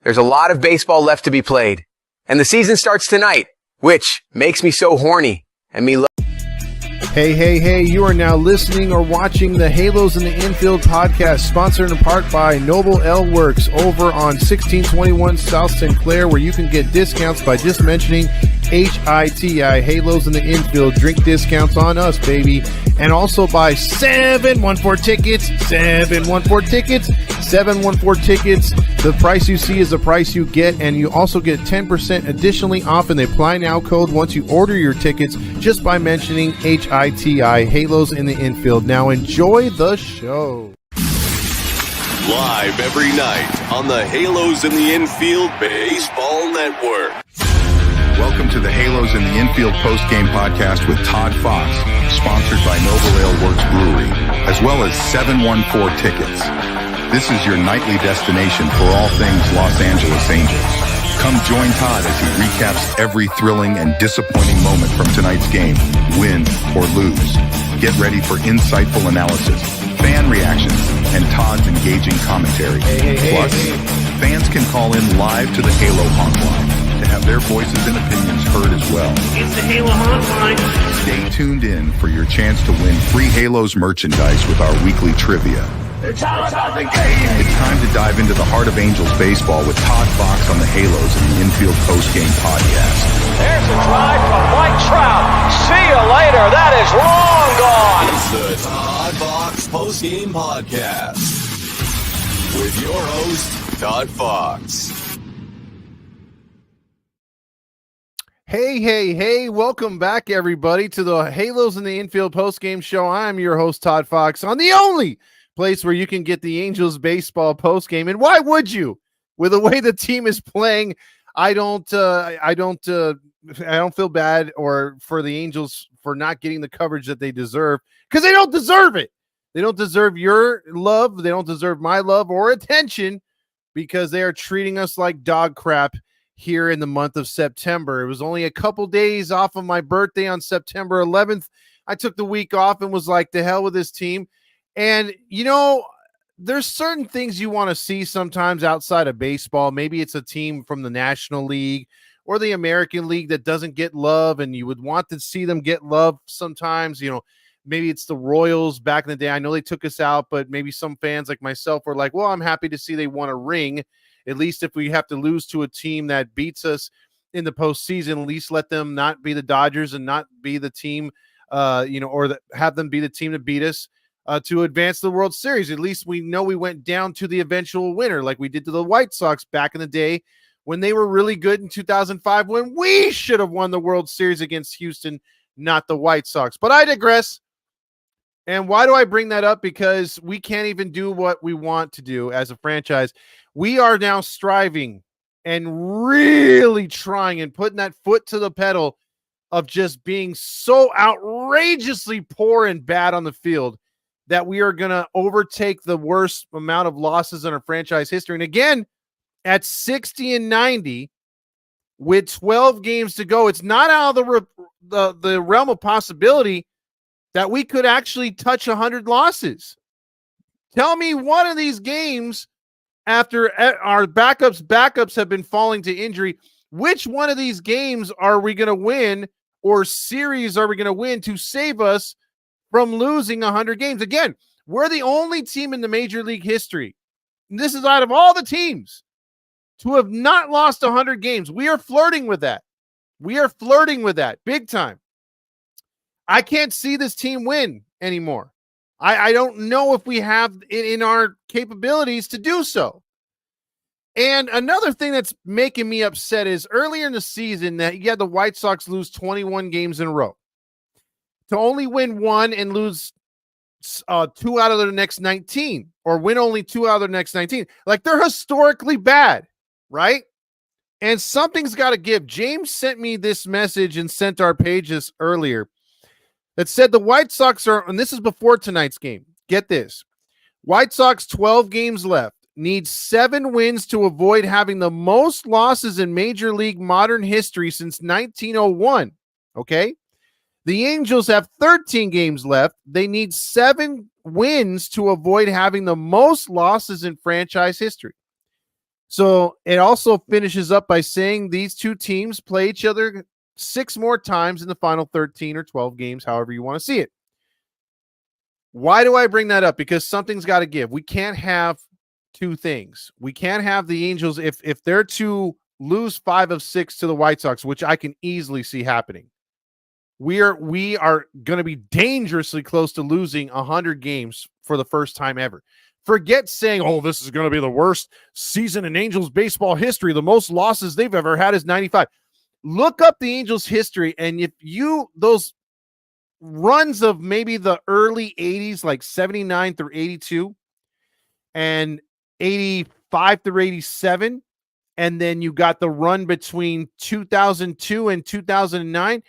There's a lot of baseball left to be played. And the season starts tonight, which makes me so horny and me love. Hey, you are now listening or watching the Halos in the Infield podcast, sponsored in part by Noble L Works over on 1621 South Sinclair, where you can get discounts by just mentioning HITI, Halos in the Infield. Drink discounts on us, baby. And also by 714 Tickets, 714 Tickets, 714 Tickets. The price you see is the price you get, and you also get 10% additionally off in the Apply Now code once you order your tickets just by mentioning HITI, Halos in the Infield. Now enjoy the show. Live every night on the Halos in the Infield Baseball Network. Welcome to the Halos in the Infield postgame podcast with Todd Fox, sponsored by Noble Ale Works Brewery, as well as 714 Tickets. This is your nightly destination for all things Los Angeles Angels. Come join Todd as he recaps every thrilling and disappointing moment from tonight's game, win or lose. Get ready for insightful analysis, fan reactions, and Todd's engaging commentary. Plus, fans can call in live to the Halo Hotline to have their voices and opinions heard as well. It's the Halo Hotline. Stay tuned in for your chance to win free Halos merchandise with our weekly trivia. It's all about the game. It's time to dive into the heart of Angels baseball with Todd Fox on the Halos in the Infield postgame podcast. There's a drive from Mike Trout. See you later. That is long gone. It's the Todd Fox postgame podcast with your host, Todd Fox. Hey, welcome back, everybody, to the Halos in the Infield postgame show. I'm your host, Todd Fox, on the only place where you can get the Angels baseball postgame. And why would you? With the way the team is playing, I don't feel bad or for the Angels for not getting the coverage that they deserve, because they don't deserve it. They don't deserve your love. They don't deserve my love or attention, because they are treating us like dog crap here in the month of September. It was only a couple days off of my birthday on September 11th. I took the week off and was like, to hell with this team. And, you know, there's certain things you want to see sometimes outside of baseball. Maybe it's a team from the National League or the American League that doesn't get love, and you would want to see them get love sometimes. You know, maybe it's the Royals back in the day. I know they took us out, but maybe some fans like myself were like, well, I'm happy to see they won a ring. At least if we have to lose to a team that beats us in the postseason, at least let them not be the Dodgers and not be the team, or have them be the team to beat us to advance the World Series. At least we know we went down to the eventual winner, like we did to the White Sox back in the day when they were really good in 2005, when we should have won the World Series against Houston, not the White Sox. But I digress. And why do I bring that up? Because we can't even do what we want to do as a franchise. We are now striving and really trying and putting that foot to the pedal of just being so outrageously poor and bad on the field that we are going to overtake the worst amount of losses in our franchise history. And again, at 60-90 with 12 games to go, it's not out of the realm of possibility that we could actually touch 100 losses. Tell me one of these games, after our backups have been falling to injury, which one of these games are we going to win, or series are we going to win to save us from losing 100 games? Again, we're the only team in the Major League history, and this is out of all the teams, to have not lost 100 games. We are flirting with that. We are flirting with that big time. I can't see this team win anymore. I don't know if we have it in our capabilities to do so. And another thing that's making me upset is earlier in the season that you had the White Sox lose 21 games in a row. To only win one and lose 2 out of their next 19, or win only 2 out of their next 19. Like, they're historically bad, right? And something's got to give. James sent me this message and sent our pages earlier that said the White Sox are, and this is before tonight's game, get this, White Sox 12 games left, need 7 wins to avoid having the most losses in Major League modern history since 1901, okay? The Angels have 13 games left. They need 7 wins to avoid having the most losses in franchise history. So it also finishes up by saying these two teams play each other 6 more times in the final 13 or 12 games, however you want to see it. Why do I bring that up? Because something's got to give. We can't have two things. We can't have the Angels if they're to lose 5 of 6 to the White Sox, which I can easily see happening. We are going to be dangerously close to losing 100 games for the first time ever. Forget saying, oh, this is going to be the worst season in Angels baseball history. The most losses they've ever had is 95. Look up the Angels history, and if those runs of maybe the early 80s, like 79 through 82 and 85 through 87, and then you got the run between 2002 and 2009,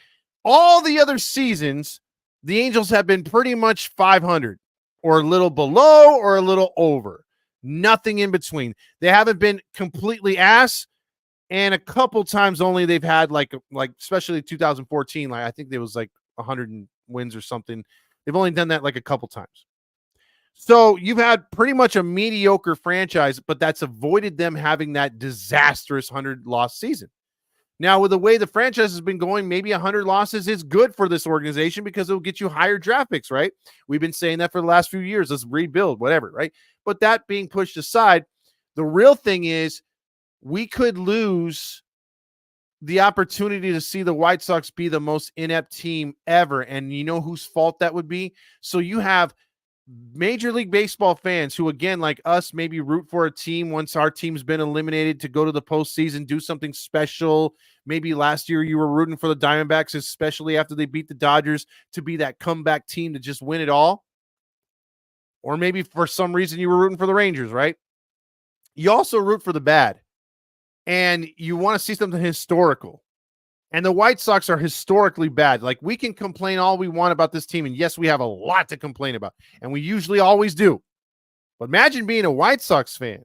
all the other seasons, the Angels have been pretty much 500 or a little below or a little over. Nothing in between. They haven't been completely ass, and a couple times only they've had like especially 2014, like I think there was like 100 wins or something. They've only done that like a couple times. So you've had pretty much a mediocre franchise, but that's avoided them having that disastrous 100-loss season. Now, with the way the franchise has been going, maybe 100 losses is good for this organization because it'll get you higher draft picks, right? We've been saying that for the last few years. Let's rebuild, whatever, right? But that being pushed aside, the real thing is we could lose the opportunity to see the White Sox be the most inept team ever. And you know whose fault that would be? So you have Major League Baseball fans who, again, like us, maybe root for a team once our team's been eliminated to go to the postseason, do something special. Maybe last year you were rooting for the Diamondbacks, especially after they beat the Dodgers, to be that comeback team to just win it all. Or maybe for some reason you were rooting for the Rangers, right? You also root for the bad. And you want to see something historical. And the White Sox are historically bad. Like, we can complain all we want about this team. And yes, we have a lot to complain about. And we usually always do. But imagine being a White Sox fan.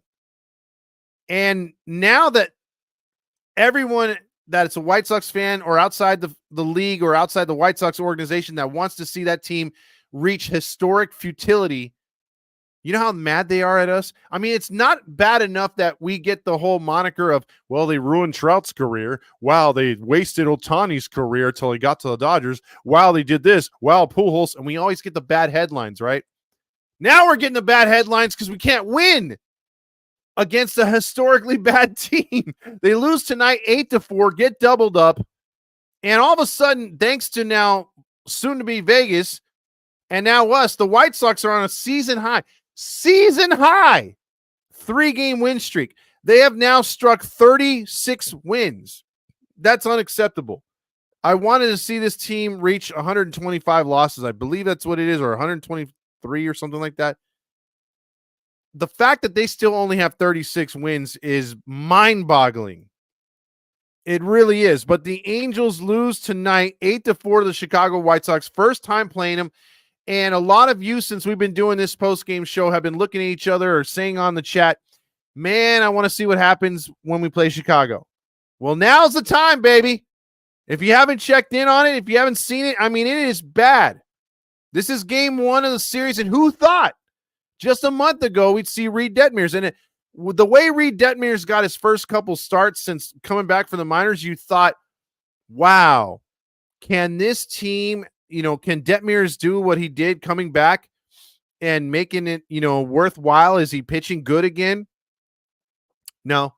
And now that everyone that it's a White Sox fan or outside the league or outside the White Sox organization that wants to see that team reach historic futility, you know how mad they are at us? I mean, it's not bad enough that we get the whole moniker of, well, they ruined Trout's career. Wow, they wasted Ohtani's career until he got to the Dodgers. Wow, they did this. Wow, Pujols. And we always get the bad headlines, right? Now we're getting the bad headlines because we can't win against a historically bad team. They lose tonight 8-4, get doubled up. And all of a sudden, thanks to now soon to be Vegas and now us, the White Sox are on a season high 3-game win streak. They have now struck 36 wins. That's unacceptable. I wanted to see this team reach 125 losses. I believe that's what it is, or 123 or something like that. The fact that they still only have 36 wins is mind-boggling. It really is. But the Angels lose tonight 8-4 to the Chicago White Sox. First time playing them. And a lot of you, since we've been doing this post-game show, have been looking at each other or saying on the chat, man, I want to see what happens when we play Chicago. Well, now's the time, baby. If you haven't checked in on it, if you haven't seen it, I mean, it is bad. This is game 1 of the series, and who thought just a month ago we'd see Reed Detmers? And the way Reed Detmers got his first couple starts since coming back from the minors, you thought, wow, can this team – can Detmers do what he did coming back and making it, worthwhile? Is he pitching good again? No.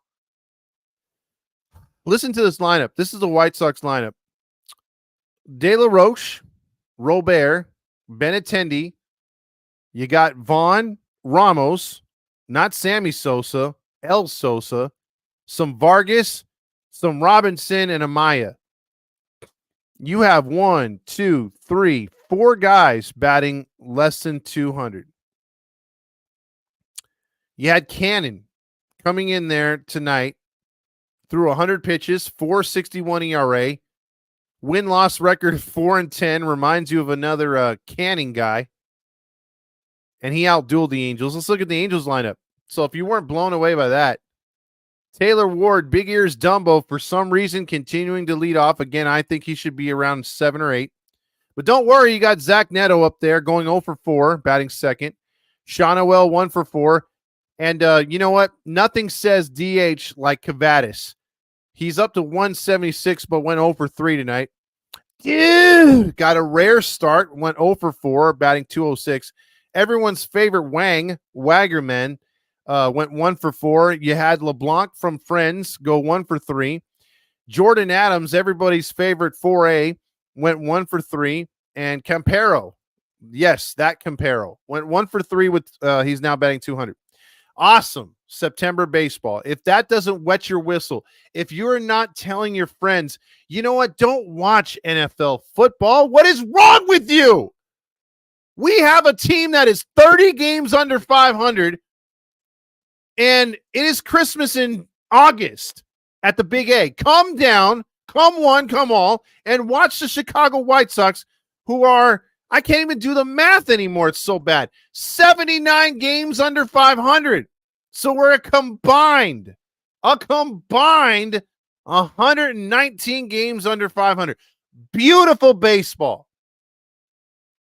Listen to this lineup. This is the White Sox lineup. De La Roche, Robert, Benintendi. You got Vaughn, Ramos, not Sammy Sosa, El Sosa, some Vargas, some Robinson, and Amaya. You have 1, 2, 3, 4 guys batting less than 200. You had Cannon coming in there tonight, threw 100 pitches, 4.61 ERA, win-loss record 4-10. Reminds you of another Canning guy. And he outdueled the Angels. Let's look at the Angels lineup. So if you weren't blown away by that, Taylor Ward, Big Ears Dumbo, for some reason continuing to lead off. Again, I think he should be around 7 or 8. But don't worry, you got Zach Neto up there going 0 for 4, batting second. Sean O'Well 1 for 4. And you know what? Nothing says DH like Kavadas. He's up to 176, but went 0 for 3 tonight. Dude, got a rare start, went 0 for 4, batting 206. Everyone's favorite Waggerman, went 1 for 4. You had LeBlanc from Friends go 1 for 3. Jordan Adams, everybody's favorite 4A, went 1 for 3. And Campero, yes, that Campero, went 1 for 3 with he's now batting 200. Awesome September baseball. If that doesn't wet your whistle, if you're not telling your friends, you know what, don't watch NFL football. What is wrong with you? We have a team that is 30 games under 500, and it is Christmas in August at the Big A. Come down, come one, come all, and watch the Chicago White Sox, who are, I can't even do the math anymore. It's so bad. 79 games under 500. So we're a combined 119 games under 500. Beautiful baseball.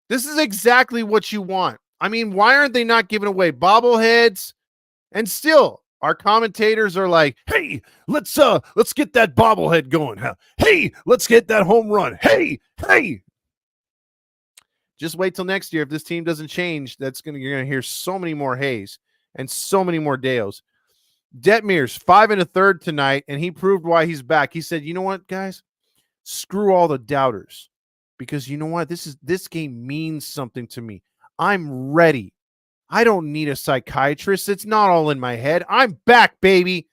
This is exactly what you want. I mean, why aren't they not giving away bobbleheads? And still, our commentators are like, "Hey, let's get that bobblehead going. Huh? Hey, let's get that home run. Hey." Just wait till next year. If this team doesn't change, you're gonna hear so many more Hayes and so many more Deos. Detmers 5 1/3 tonight, and he proved why he's back. He said, "You know what, guys? Screw all the doubters, because you know what? This game means something to me. I'm ready. I don't need a psychiatrist. It's not all in my head. I'm back, baby."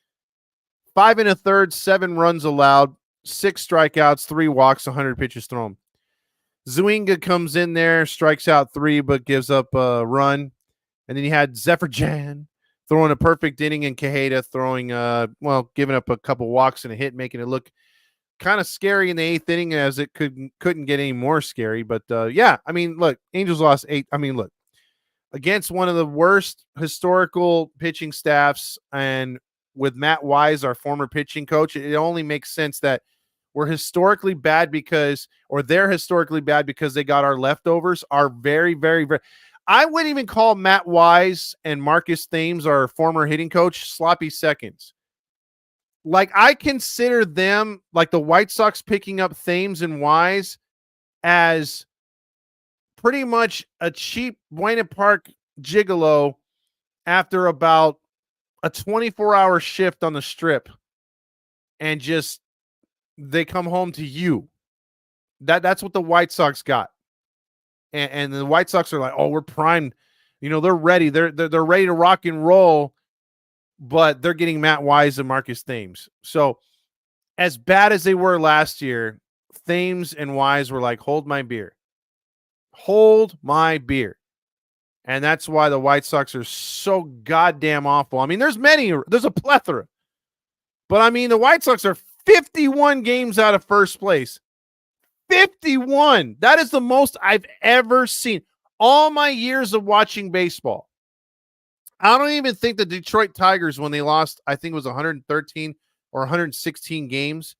5 1/3, 7 runs allowed, 6 strikeouts, 3 walks, 100 pitches thrown. Zwinga comes in there, strikes out 3, but gives up a run. And then you had Zephyr Jan throwing a perfect inning, and Quijada throwing, giving up a couple walks and a hit, making it look kind of scary in the 8th inning, as it couldn't get any more scary. But yeah, I mean, look, Angels lost 8. I mean, look, against one of the worst historical pitching staffs, and with Matt Wise, our former pitching coach, it only makes sense that we're historically bad they're historically bad because they got our leftovers are very, very, very. I wouldn't even call Matt Wise and Marcus Thames, our former hitting coach, sloppy seconds. Like, I consider them, like the White Sox picking up Thames and Wise, as pretty much a cheap Buena Park gigolo after about a 24-hour shift on the strip, and just they come home to you. That's what the White Sox got. And the White Sox are like, "Oh, we're primed. You know, they're ready. They're ready to rock and roll," but they're getting Matt Wise and Marcus Thames. So as bad as they were last year, Thames and Wise were like, "Hold my beer. Hold my beer." And that's why the White Sox are so goddamn awful. I mean, there's a plethora. But I mean, the White Sox are 51 games out of first place. 51. That is the most I've ever seen. All my years of watching baseball. I don't even think the Detroit Tigers, when they lost, I think it was 113 or 116 games,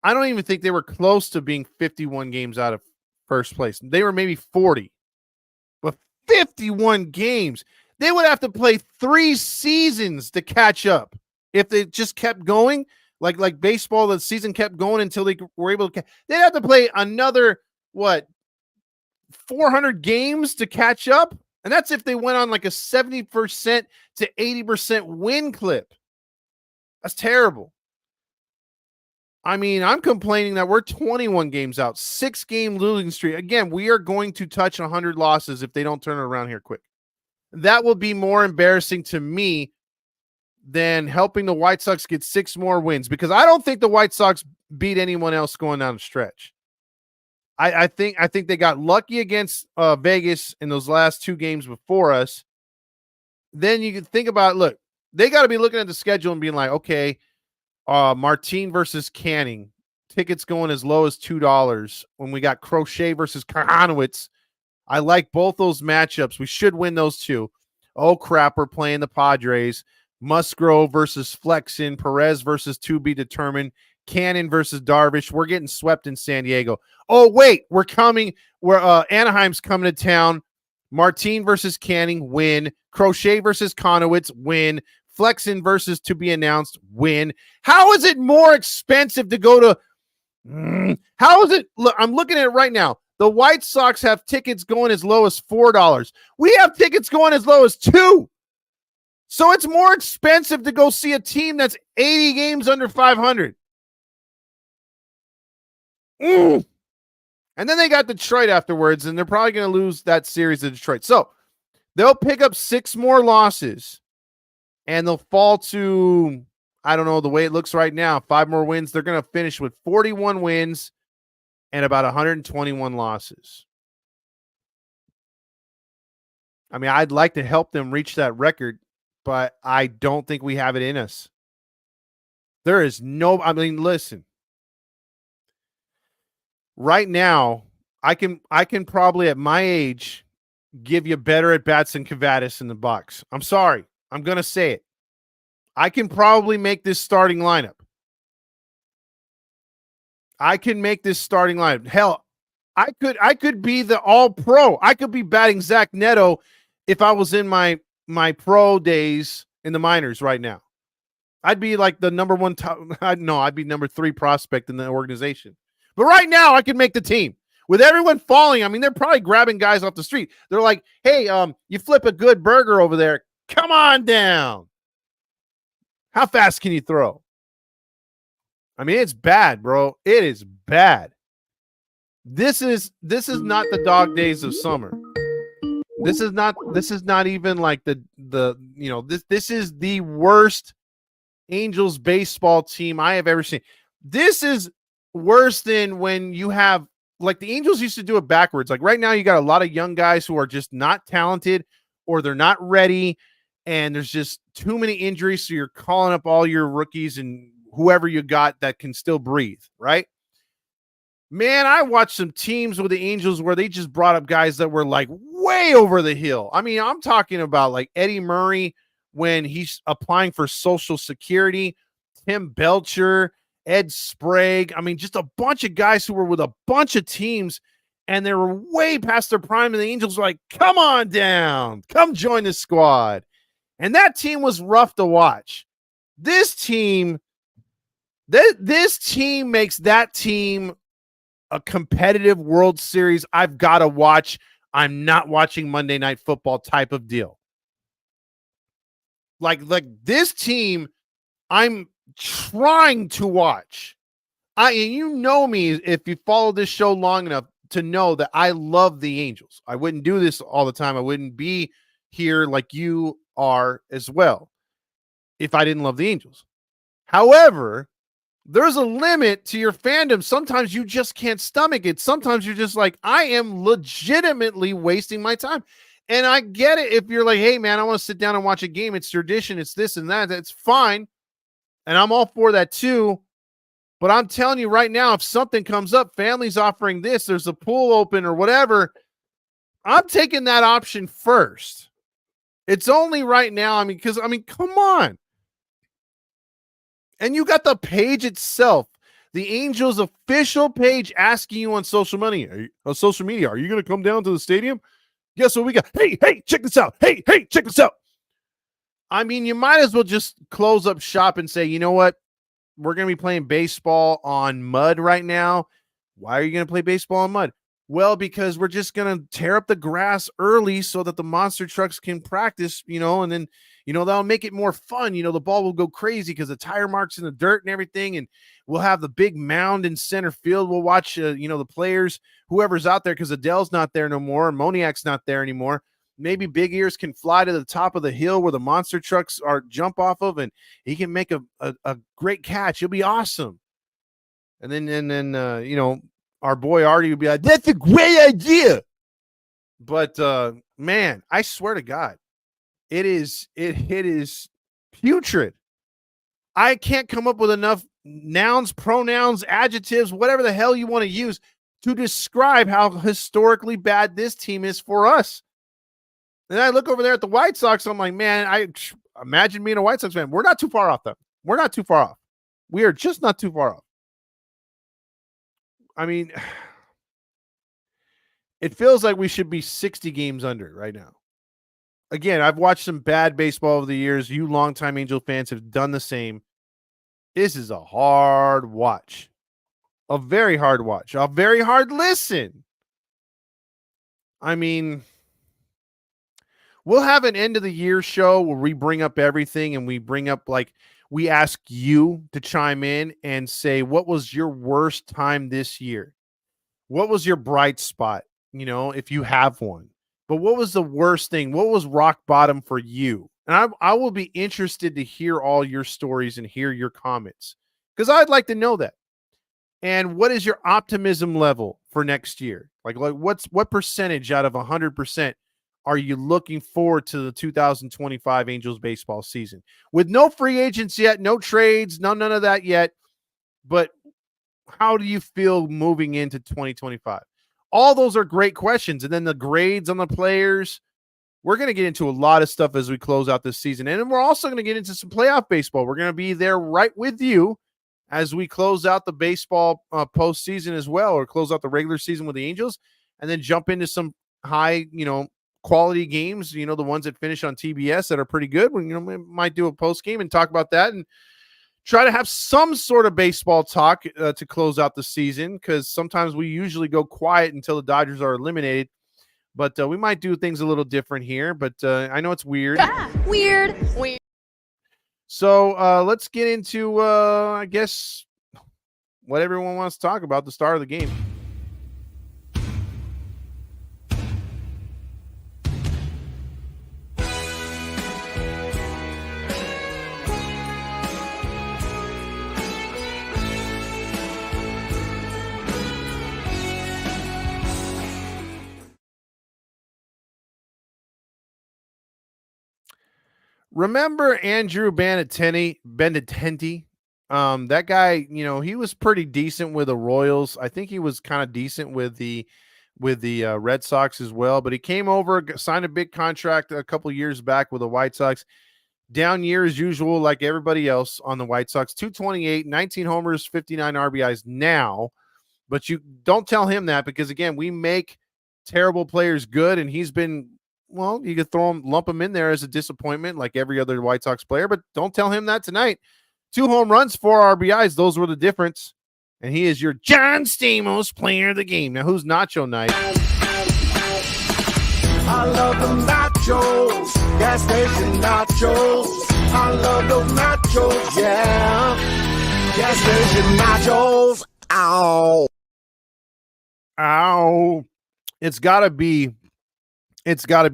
I don't even think they were close to being 51 games out of first place. They were maybe 40. But 51 games. They would have to play 3 seasons to catch up if they just kept going. Like baseball, the season kept going until they were able to. They'd have to play another 400 games to catch up, and that's if they went on like a 70% to 80% win clip. That's terrible. I mean, I'm complaining that we're 21 games out, 6-game losing streak. Again, we are going to touch 100 losses if they don't turn it around here quick. That will be more embarrassing to me than helping the White Sox get 6 more wins, because I don't think the White Sox beat anyone else going down the stretch. I think they got lucky against Vegas in those last 2 games before us. Then you can think about, look, they got to be looking at the schedule and being like, okay, Martin versus Canning, tickets going as low as $2. When we got Crochet versus Kahanowitz, I like both those matchups. We should win those 2. Oh crap, we're playing the Padres. Musgrove versus Flexen, Perez versus to be determined, Cannon versus Darvish. We're getting swept in San Diego. Oh wait, we're Anaheim's coming to town. Martine versus Canning, win. Crochet versus Conowitz, win. Flexen versus to be announced, win. How is it more expensive to go to? How is it? Look, I'm looking at it right now. The White Sox have tickets going as low as $4. We have tickets going as low as $2. So it's more expensive to go see a team that's 80 games under 500. And then they got Detroit afterwards, and they're probably going to lose that series to Detroit. So they'll pick up 6 more losses, and they'll fall to, I don't know, the way it looks right now, 5 more wins. They're going to finish with 41 wins and about 121 losses. I mean, I'd like to help them reach that record, but I don't think we have it in us. There is no, I mean, listen. Right now, I can probably at my age give you better at bats than Kavadas in the box. I'm sorry. I'm going to say it. I can probably make this starting lineup. I can make this starting lineup. Hell, I could be the all-pro. I could be batting Zach Neto if I was in my pro days in the minors right now. I'd be like the number one I'd be number 3 prospect in the organization. But right now, I can make the team. With everyone falling, I mean, they're probably grabbing guys off the street. They're like, hey, you flip a good burger over there. Come on down. How fast can you throw? I mean, it's bad, bro. It is bad. This is not the dog days of summer. This is not even like the this is the worst Angels baseball team I have ever seen. This is worse than when you have, like, the Angels used to do it backwards. Like right now you got a lot of young guys who are just not talented or they're not ready and there's just too many injuries. So you're calling up all your rookies and whoever you got that can still breathe, right? Man, I watched some teams with the Angels where they just brought up guys that were like way over the hill. I mean, I'm talking about like Eddie Murray when he's applying for Social Security, Tim Belcher, Ed Sprague. I mean, just a bunch of guys who were with a bunch of teams and they were way past their prime. And the Angels were like, come on down, come join the squad. And that team was rough to watch. This team makes that team a competitive World Series I've got to watch. I'm not watching Monday Night Football type of deal. Like this team, I'm trying to watch. And you know me, if you follow this show long enough to know that I love the Angels. I wouldn't do this all the time. I wouldn't be here like you are as well if I didn't love the Angels. However, there's a limit to your fandom. Sometimes you just can't stomach it. Sometimes you're just like, I am legitimately wasting my time. And I get it if you're like, hey, man, I want to sit down and watch a game. It's tradition. It's this and that. That's fine. And I'm all for that too. But I'm telling you right now, if something comes up, family's offering this, there's a pool open or whatever, I'm taking that option first. It's only right now. I mean, come on. And you got the page itself, the Angels official page asking you on social media, are you going to come down to the stadium? Guess what we got? Hey, check this out. Hey, check this out. I mean, you might as well just close up shop and say, you know what? We're going to be playing baseball on mud right now. Why are you going to play baseball on mud? Well, because we're just going to tear up the grass early so that the monster trucks can practice, and then, that'll make it more fun. The ball will go crazy because the tire marks in the dirt and everything. And we'll have the big mound in center field. We'll watch, the players, whoever's out there, because Adele's not there no more. Moniak's not there anymore. Maybe Big Ears can fly to the top of the hill where the monster trucks are jump off of, and he can make a great catch. It'll be awesome. And then our boy Artie would be like, that's a great idea. But man, I swear to God, it is putrid. I can't come up with enough nouns, pronouns, adjectives, whatever the hell you want to use to describe how historically bad this team is for us. And I look over there at the White Sox. I'm like, man, I imagine being a White Sox fan. We're not too far off, though. We're not too far off. We are just not too far off. I mean, It feels like we should be 60 games under right now. Again, I've watched some bad baseball over the years. You longtime Angel fans have done the same. This is a hard watch. A very hard watch. A very hard listen. I mean, we'll have an end of the year show where we bring up everything and we bring up, like, we ask you to chime in and say, what was your worst time this year? What was your bright spot? You know, if you have one. But what was the worst thing? What was rock bottom for you? And I will be interested to hear all your stories and hear your comments, because I'd like to know that. And what is your optimism level for next year? Like what percentage out of 100% are you looking forward to the 2025 Angels baseball season? With no free agents yet, no trades, none of that yet. But how do you feel moving into 2025? All those are great questions. And then the grades on the players. We're going to get into a lot of stuff as we close out this season. And then we're also going to get into some playoff baseball. We're going to be there right with you as we close out the baseball postseason as well, or close out the regular season with the Angels, and then jump into some high, quality games, the ones that finish on TBS that are pretty good. We might do a post game and talk about that and try to have some sort of baseball talk to close out the season, because sometimes we usually go quiet until the Dodgers are eliminated. But we might do things a little different here. But I know it's weird. Weird. So let's get into, I guess, what everyone wants to talk about, the start of the game. Remember Andrew Benintendi? That guy, he was pretty decent with the Royals. I think he was kind of decent with the Red Sox as well. But he came over, signed a big contract a couple years back with the White Sox. Down year as usual, like everybody else on the White Sox. 228, 19 homers, 59 RBIs now. But you don't tell him that, because, again, we make terrible players good, and he's been – well, you could lump him in there as a disappointment like every other White Sox player, but don't tell him that tonight. 2 home runs, 4 RBIs. Those were the difference. And he is your John Stamos player of the game. Now, who's Nacho Night? I love the nachos, gas station nachos. I love those nachos, yeah. Gas station nachos. Ow. Ow. It's got to be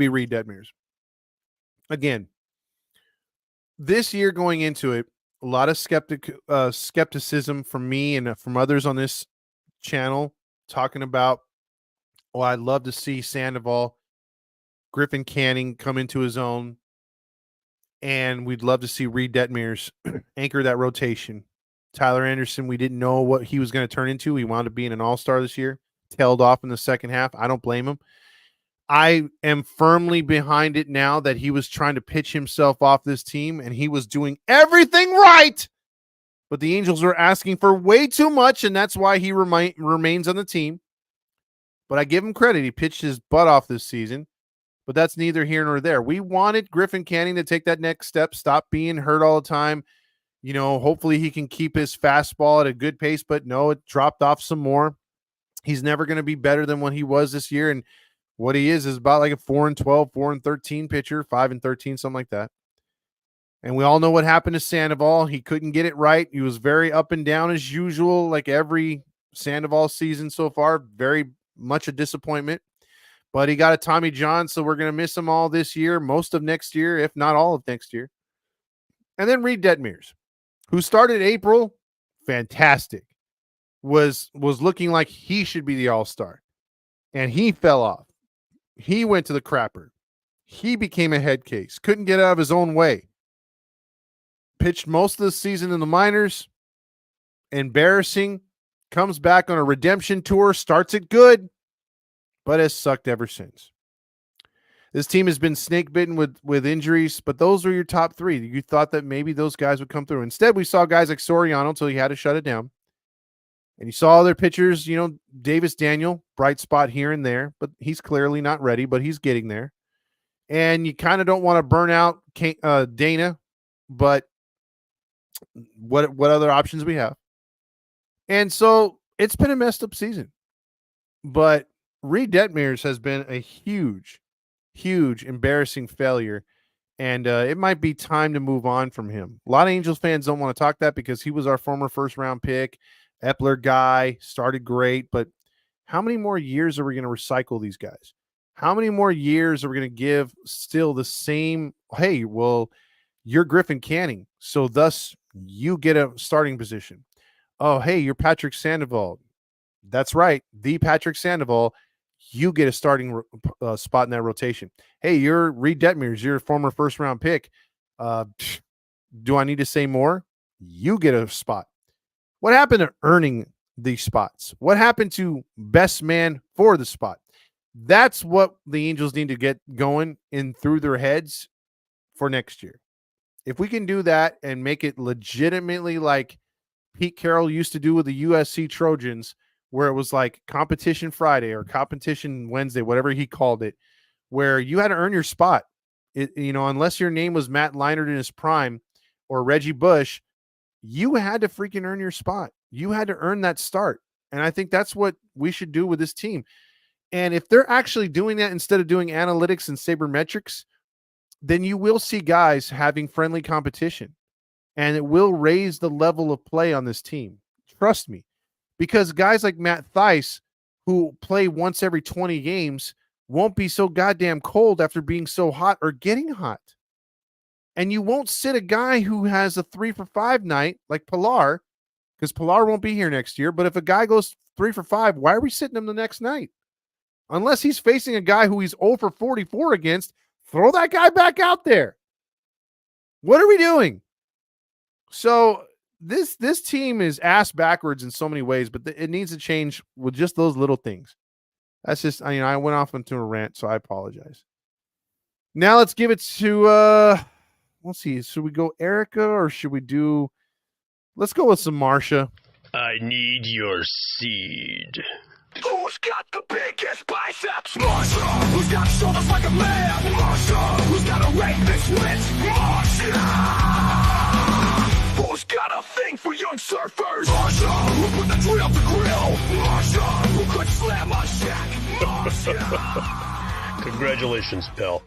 Reed Detmers. Again, this year going into it, a lot of skepticism from me and from others on this channel talking about, I'd love to see Sandoval, Griffin Canning come into his own, and we'd love to see Reed Detmers anchor that rotation. Tyler Anderson, we didn't know what he was going to turn into. He wound up being an all-star this year, tailed off in the second half. I don't blame him. I am firmly behind it now that he was trying to pitch himself off this team, and he was doing everything right. But the Angels were asking for way too much, and that's why he remains on the team. But I give him credit. He pitched his butt off this season, but that's neither here nor there. We wanted Griffin Canning to take that next step, stop being hurt all the time. Hopefully he can keep his fastball at a good pace, but no, it dropped off some more. He's never going to be better than what he was this year, and what he is about like a 4-12, 4-13 pitcher, 5-13, something like that. And we all know what happened to Sandoval. He couldn't get it right. He was very up and down as usual, like every Sandoval season so far. Very much a disappointment. But he got a Tommy John, so we're going to miss him all this year, most of next year, if not all of next year. And then Reed Detmers, who started April, fantastic, was looking like he should be the all-star. And he fell off. He went to the crapper. He became a head case. Couldn't get out of his own way. Pitched most of the season in the minors. Embarrassing. Comes back on a redemption tour. Starts it good. But has sucked ever since. This team has been snake bitten with injuries. But those were your top 3. You thought that maybe those guys would come through. Instead, we saw guys like Soriano until he had to shut it down. And you saw other pitchers, Davis Daniel, bright spot here and there, but he's clearly not ready, but he's getting there. And you kind of don't want to burn out Dana, but what other options we have? And so it's been a messed up season. But Reed Detmers has been a huge, embarrassing failure. And it might be time to move on from him. A lot of Angels fans don't want to talk that because he was our former first-round pick. Epler guy, started great, but how many more years are we going to recycle these guys? How many more years are we going to give still the same, hey, well, you're Griffin Canning, so thus you get a starting position. Oh, hey, you're Patrick Sandoval. That's right, the Patrick Sandoval, you get a starting spot in that rotation. Hey, you're Reed Detmers, you're a former first-round pick. Do I need to say more? You get a spot. What happened to earning these spots? What happened to best man for the spot? That's what the Angels need to get going in through their heads for next year. If we can do that and make it legitimately like Pete Carroll used to do with the USC Trojans, where it was like competition Friday or competition Wednesday, whatever he called it, where you had to earn your spot. Unless your name was Matt Leinart in his prime or Reggie Bush, you had to freaking earn your spot. You had to earn that start. And I think that's what we should do with this team. And if they're actually doing that instead of doing analytics and sabermetrics, then you will see guys having friendly competition. And it will raise the level of play on this team. Trust me. Because guys like Matt Thaiss, who play once every 20 games, won't be so goddamn cold after being so hot or getting hot. And you won't sit a guy who has a 3-for-5 night like Pilar, because Pilar won't be here next year. But if a guy goes 3-for-5, why are we sitting him the next night? Unless he's facing a guy who he's 0-for-44 against, throw that guy back out there. What are we doing? So this team is ass backwards in so many ways, but it needs to change with just those little things. That's just, I went off into a rant, so I apologize. Now let's give it to, let's see, should we go Erica or should we do, let's go with some Marsha. I need your seed. Who's got the biggest biceps? Marsha. Who's got shoulders like a man? Marsha. Who's got a rapist wrist? Marsha. Who's got a thing for young surfers? Marsha. Who put the tree off the grill? Marsha. Who could slam a shack? Marsha. Congratulations, pal.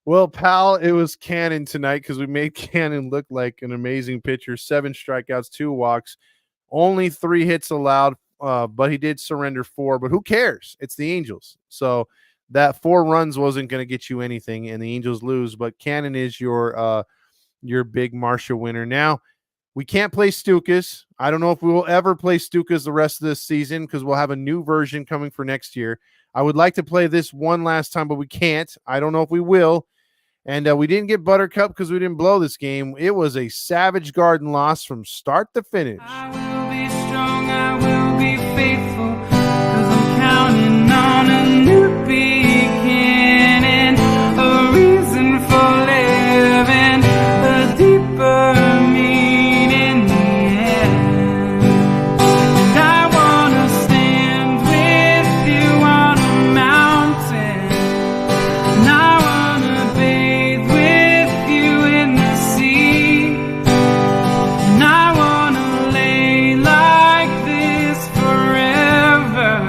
Well, pal, it was Cannon tonight because we made Cannon look like an amazing pitcher. 7 strikeouts, 2 walks, only 3 hits allowed, but he did surrender 4. But who cares? It's the Angels. So that 4 runs wasn't going to get you anything, and the Angels lose. But Cannon is your big Marsha winner. Now, we can't play Stukas. I don't know if we will ever play Stukas the rest of this season because we'll have a new version coming for next year. I would like to play this one last time, but we can't. I don't know if we will. And we didn't get Buttercup because we didn't blow this game. It was a Savage Garden loss from start to finish. I will be strong, I will be faithful, 'cause I'm counting on a new beginning, a reason for living, a deeper meaning, yeah. And I wanna stand with you on a mountain, and I wanna bathe with you in the sea, and I wanna lay like this forever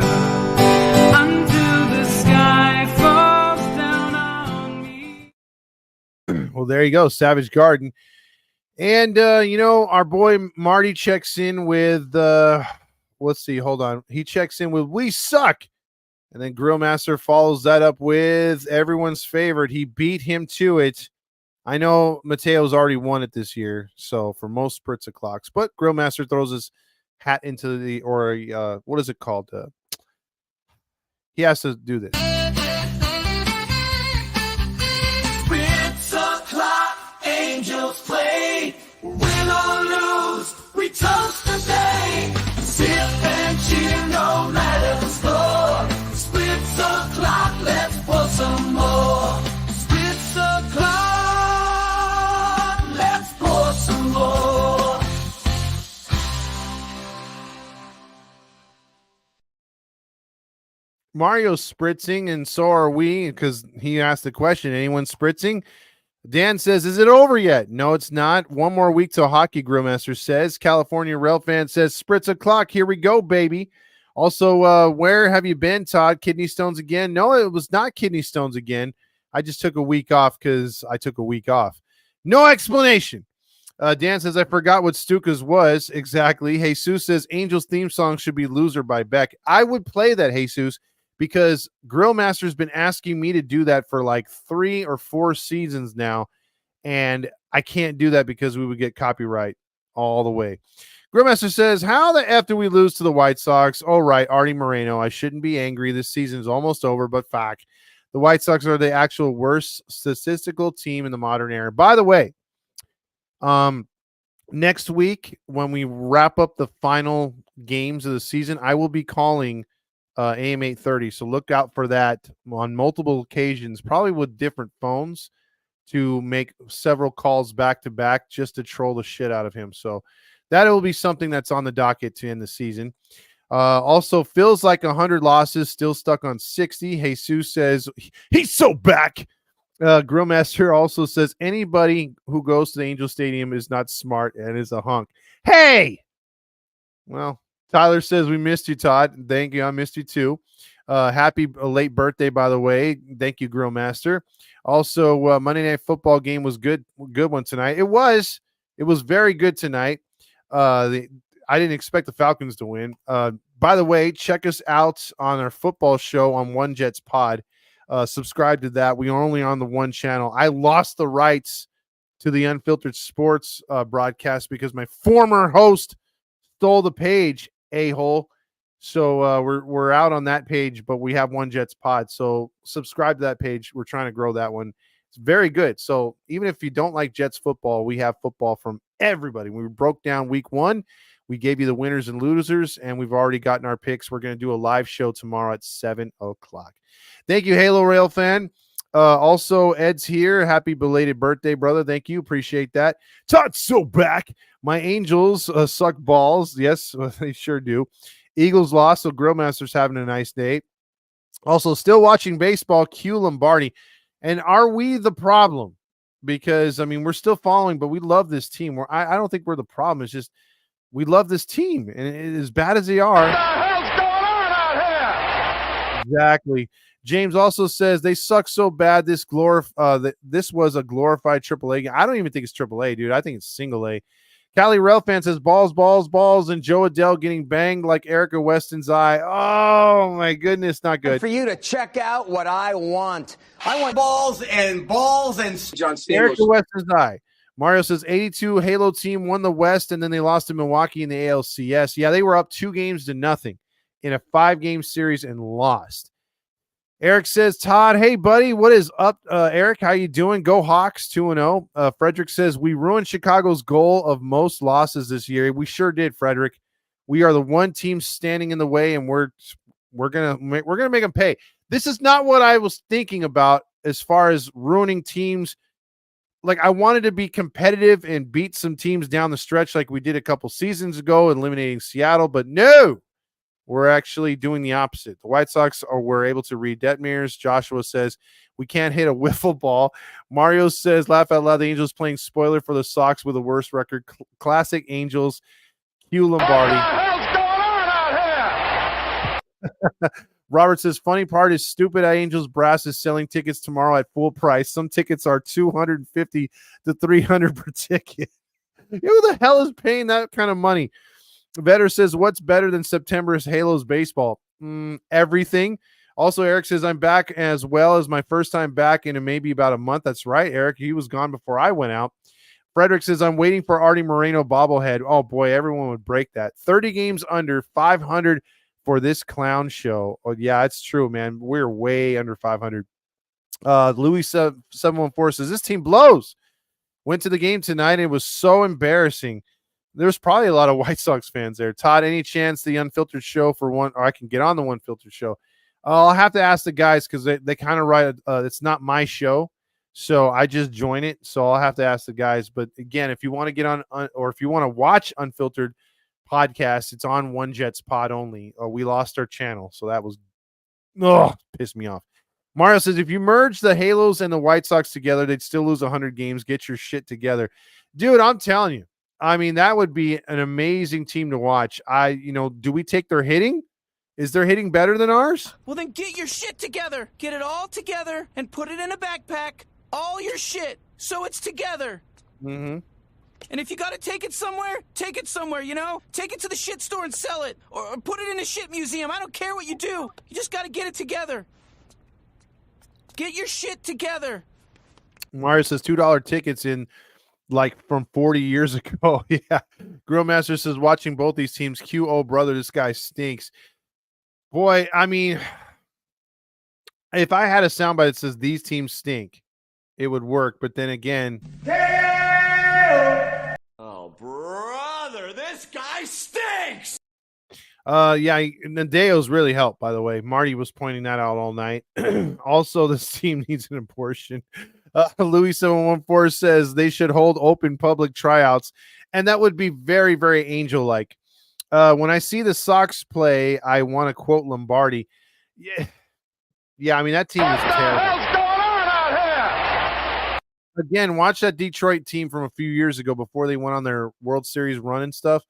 until the sky falls down on me. Well, there you go, Savage Garden. And, our boy Marty checks in with, let's see, hold on. He checks in with "We Suck." And then Grillmaster follows that up with everyone's favorite. He beat him to it. I know Mateo's already won it this year, so for most Spritz o'clocks. But Grillmaster throws his hat into the, or what is it called? He has to do this. It's o'clock, Angels play. Win or lose, we toast the day. Sip and cheer no matter the score. Splits o'clock, let's pour some more. Splits o'clock, let's pour some more. Mario's spritzing, and so are we, because he asked the question, anyone spritzing? Dan says, is it over yet? No, it's not. One more week till hockey, Grillmaster says. California Rail fan says, spritz o'clock. Here we go, baby. Also, where have you been, Todd? Kidney stones again? No, it was not kidney stones again. I just took a week off because I took a week off. No explanation. Dan says, I forgot what Stuka's was. Exactly. Jesus says, Angels theme song should be Loser by Beck. I would play that, Jesus, because Grillmaster's been asking me to do that for like 3 or 4 seasons now, and I can't do that because we would get copyright all the way. Grillmaster says, how the F do we lose to the White Sox? Oh, right, Artie Moreno. I shouldn't be angry. This season's almost over, but fuck. The White Sox are the actual worst statistical team in the modern era. By the way, next week, when we wrap up the final games of the season, I will be calling AM 830. So look out for that on multiple occasions, probably with different phones, to make several calls back to back just to troll the shit out of him. So that will be something that's on the docket to end the season. Also, feels like 100 losses, still stuck on 60. Jesus says he's so back. Grillmaster also says anybody who goes to the Angel Stadium is not smart and is a hunk. Hey, well, Tyler says we missed you, Todd. Thank you. I missed you too. Happy late birthday, by the way. Thank you, Grillmaster. Also, Monday Night Football game was good one tonight. It was very good tonight. I didn't expect the Falcons to win. By the way, check us out on our football show on One Jets Pod. Subscribe to that. We are only on the one channel. I lost the rights to the Unfiltered Sports broadcast because my former host stole the page, a-hole. So we're out on that page, but we have One Jets Pod. So subscribe to that page. We're trying to grow that one. It's very good. So even if you don't like Jets football, we have football from everybody. We broke down week 1. We gave you the winners and losers, and we've already gotten our picks. We're going to do a live show tomorrow at 7 o'clock. Thank you, Halo Rail fan. Also, Ed's here. Happy belated birthday, brother. Thank you. Appreciate that. Todd's so back. My Angels suck balls. Yes, they sure do. Eagles lost, so Grillmaster's having a nice day. Also, still watching baseball, Q Lombardi. And are we the problem? Because, I mean, we're still following, but we love this team. I don't think we're the problem. It's just we love this team. And as bad as they are. What the hell's going on out here? Exactly. James also says they suck so bad. This was a glorified AAA game. I don't even think it's AAA, dude. I think it's single A. Cali Rel fan says balls, balls, balls, and Joe Adele getting banged like Erica Weston's eye. Oh my goodness, not good. For you to check out what I want. I want balls and John Stamos. Erica Weston's eye. Mario says 82 Halo team won the West, and then they lost to Milwaukee in the ALCS. Yeah, they were up 2-0 in a 5-game series and lost. Eric says, Todd, hey, buddy, what is up? Eric, how you doing? Go Hawks, 2-0. Frederick says, we ruined Chicago's goal of most losses this year. We sure did, Frederick. We are the one team standing in the way, and we're gonna make them pay. This is not what I was thinking about as far as ruining teams. Like, I wanted to be competitive and beat some teams down the stretch like we did a couple seasons ago, eliminating Seattle, but no. We're actually doing the opposite. The White Sox were able to read Detmers. Joshua says, we can't hit a wiffle ball. Mario says, laugh out loud, the Angels playing spoiler for the Sox with the worst record. Classic Angels. Q Lombardi. What the hell's going on out here? Robert says, funny part is stupid Angels Brass is selling tickets tomorrow at full price. Some tickets are $250 to $300 per ticket. Who the hell is paying that kind of money? Vetter says, what's better than September's Halos baseball? Everything. Also, Eric says, I'm back as well as my first time back in maybe about a month. That's right, Eric. He was gone before I went out. Frederick says, I'm waiting for Artie Moreno bobblehead. Oh, boy, everyone would break that. 30 games under, 500 for this clown show. Oh, yeah, it's true, man. We're way under 500. Louis 714 says, this team blows. Went to the game tonight, and it was so embarrassing. There's probably a lot of White Sox fans there. Todd, any chance the Unfiltered show for one, or I can get on the Unfiltered show? I'll have to ask the guys because they kind of write. It's not my show, so I just join it. So I'll have to ask the guys. But again, if you want to get on, or if you want to watch Unfiltered podcast, it's on One Jets Pod only. We lost our channel, so that was Oh, pissed me off. Mario says, if you merge the Halos and the White Sox together, they'd still lose 100 games. Get your shit together. Dude, I'm telling you. I mean, that would be an amazing team to watch. Do we take their hitting? Is their hitting better than ours? Well, then get your shit together. Get it all together and put it in a backpack. All your shit. So it's together. Mm-hmm. And if you got to take it somewhere, take it somewhere, Take it to the shit store and sell it. Or put it in a shit museum. I don't care what you do. You just got to get it together. Get your shit together. Mario says $2 tickets in from 40 years ago. Yeah. Grillmaster says, watching both these teams, QO brother, this guy stinks. Boy, I mean, if I had a soundbite that says these teams stink, it would work. But then again, oh, brother, this guy stinks. Nadeo's really helped, by the way. Marty was pointing that out all night. Also, this team needs an abortion. Louis 714 says they should hold open public tryouts, and that would be very, very angel-like. When I see the Sox play, I want to quote Lombardi. Yeah. I mean, that team is terrible. What the hell's going on out here? Again, watch that Detroit team from a few years ago before they went on their World Series run and stuff.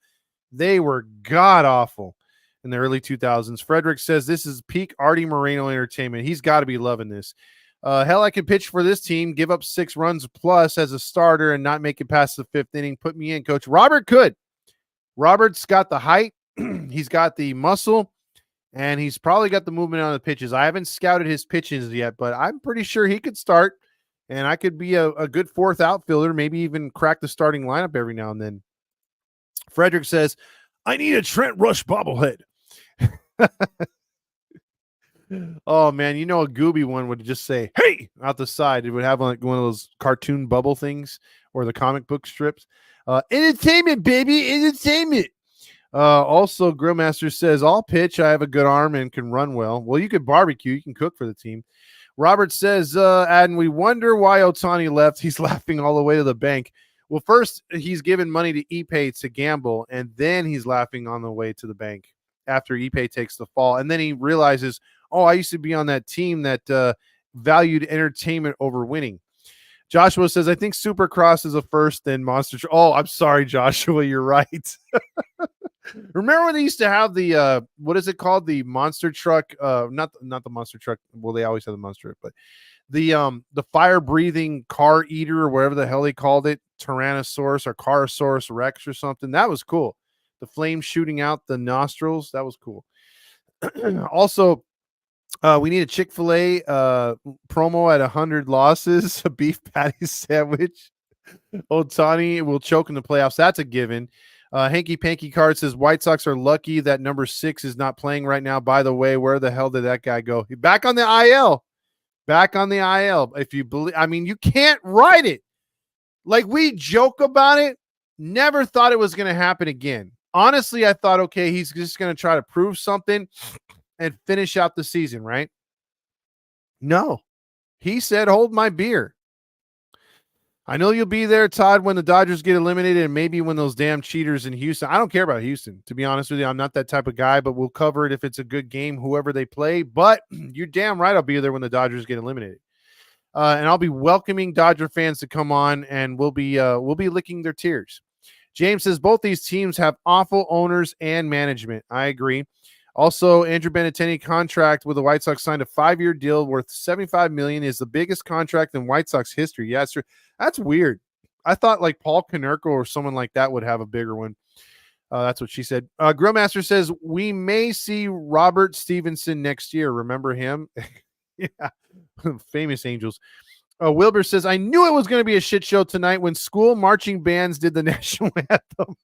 They were god-awful in the early 2000s. Frederick says this is peak Artie Moreno entertainment. He's got to be loving this. Hell, I could pitch for this team, give up 6 runs plus as a starter and not make it past the 5th inning. Put me in, Coach. Robert could. Robert's got the height. He's got the muscle, and he's probably got the movement on the pitches. I haven't scouted his pitches yet, but I'm pretty sure he could start, and I could be a good 4th outfielder, maybe even crack the starting lineup every now and then. Frederick says, I need a Trent Rush bobblehead. Oh, man, a Gooby one would just say, hey, out the side. It would have like one of those cartoon bubble things or the comic book strips. Entertainment, baby, entertainment. Also, Grillmaster says, I'll pitch. I have a good arm and can run well. Well, you could barbecue. You can cook for the team. Robert says, and we wonder why Ohtani left. He's laughing all the way to the bank. Well, first, he's given money to Ippei to gamble, and then he's laughing on the way to the bank after Ippei takes the fall. And then he realizes, I used to be on that team that valued entertainment over winning. Joshua says, I think Supercross is a first, then Monster Truck. Oh, I'm sorry, Joshua. You're right. Remember when they used to have the, what is it called? The monster truck, not the monster truck. Well, they always have the monster, but the fire-breathing car eater or whatever the hell they called it, Tyrannosaurus or Carosaurus Rex or something. That was cool. The flame shooting out the nostrils. That was cool. Also, we need a Chick-fil-A promo at 100 losses, a beef patty sandwich. Ohtani will choke in the playoffs. That's a given. Hanky Panky Card says White Sox are lucky that number 6 is not playing right now. By the way, where the hell did that guy go? Back on the IL. Back on the IL. If you believe, I mean, you can't write it. Like, we joke about it. Never thought it was going to happen again. Honestly, I thought, okay, he's just going to try to prove something and finish out the season, right? No. He said, hold my beer. I know you'll be there, Todd, when the Dodgers get eliminated and maybe when those damn cheaters in Houston. I don't care about Houston, to be honest with you. I'm not that type of guy, but we'll cover it if it's a good game, whoever they play. But you're damn right I'll be there when the Dodgers get eliminated. And I'll be welcoming Dodger fans to come on, and we'll be licking their tears. James says both these teams have awful owners and management. I agree. Also, Andrew Benintendi contract with the White Sox signed a 5-year deal worth $75 million. Is the biggest contract in White Sox history. Yeah, that's weird. I thought like Paul Konerko or someone like that would have a bigger one. That's what she said. Grillmaster says we may see Robert Stevenson next year. Remember him? Yeah, famous Angels. Wilbur says, I knew it was going to be a shit show tonight when school marching bands did the national anthem.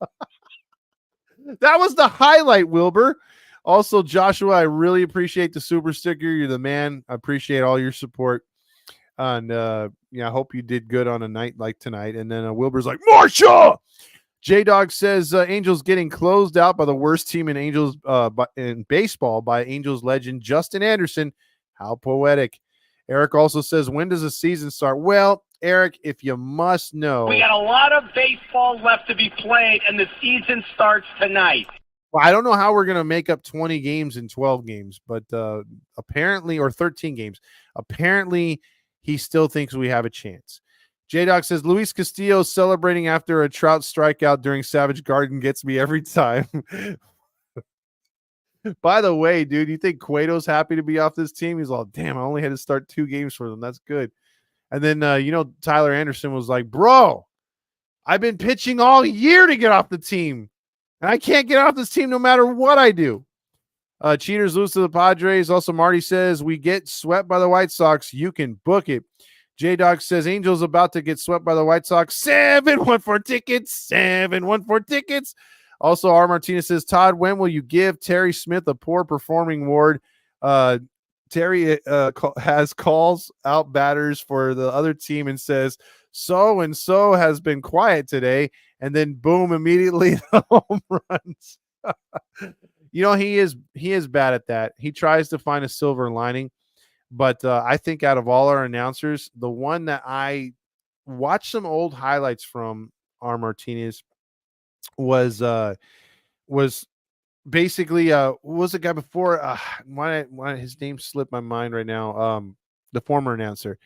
That was the highlight, Wilbur. Also, Joshua, I really appreciate the super sticker. You're the man. I appreciate all your support. And I hope you did good on a night like tonight. And then Wilbur's like, Marsha! J-Dog says Angels getting closed out by the worst team in Angels in baseball by Angels legend Justin Anderson. How poetic. Eric also says, when does the season start? Well, Eric, if you must know. We got a lot of baseball left to be played, and the season starts tonight. Well, I don't know how we're going to make up 20 games in 12 games, but apparently, or 13 games. Apparently, he still thinks we have a chance. J-Doc says, Luis Castillo celebrating after a Trout strikeout during Savage Garden gets me every time. By the way, dude, you think Cueto's happy to be off this team? He's all, damn, I only had to start 2 games for them. That's good. And then, Tyler Anderson was like, bro, I've been pitching all year to get off the team. And I can't get off this team no matter what I do. Cheaters lose to the Padres. Also, Marty says, we get swept by the White Sox. You can book it. J-Dog says, Angels about to get swept by the White Sox. 714 tickets. 714 tickets. Also, R. Martinez says, Todd, when will you give Terry Smith a poor performing award? Terry calls out batters for the other team and says, so-and-so has been quiet today. And then boom, immediately the home runs. He is bad at that. He tries to find a silver lining. But I think out of all our announcers, the one that I watched some old highlights from R. Martinez was basically what was the guy before? Why his name slipped my mind right now? The former announcer.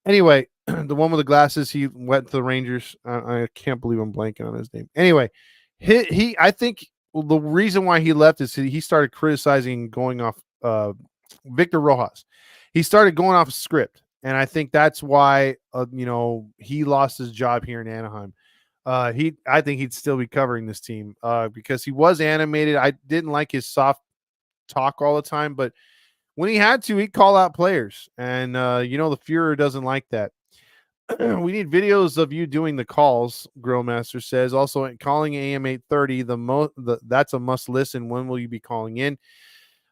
Anyway, the one with the glasses, he went to the Rangers. I can't believe I'm blanking on his name. Anyway, I think the reason why he left is he started criticizing going off Victor Rojas. He started going off script, and I think that's why he lost his job here in Anaheim. I think he'd still be covering this team because he was animated. I didn't like his soft talk all the time, but when he had to, he'd call out players. And, the Fuhrer doesn't like that. We need videos of you doing the calls, Grillmaster says. Also, calling AM 830, that's a must listen. When will you be calling in?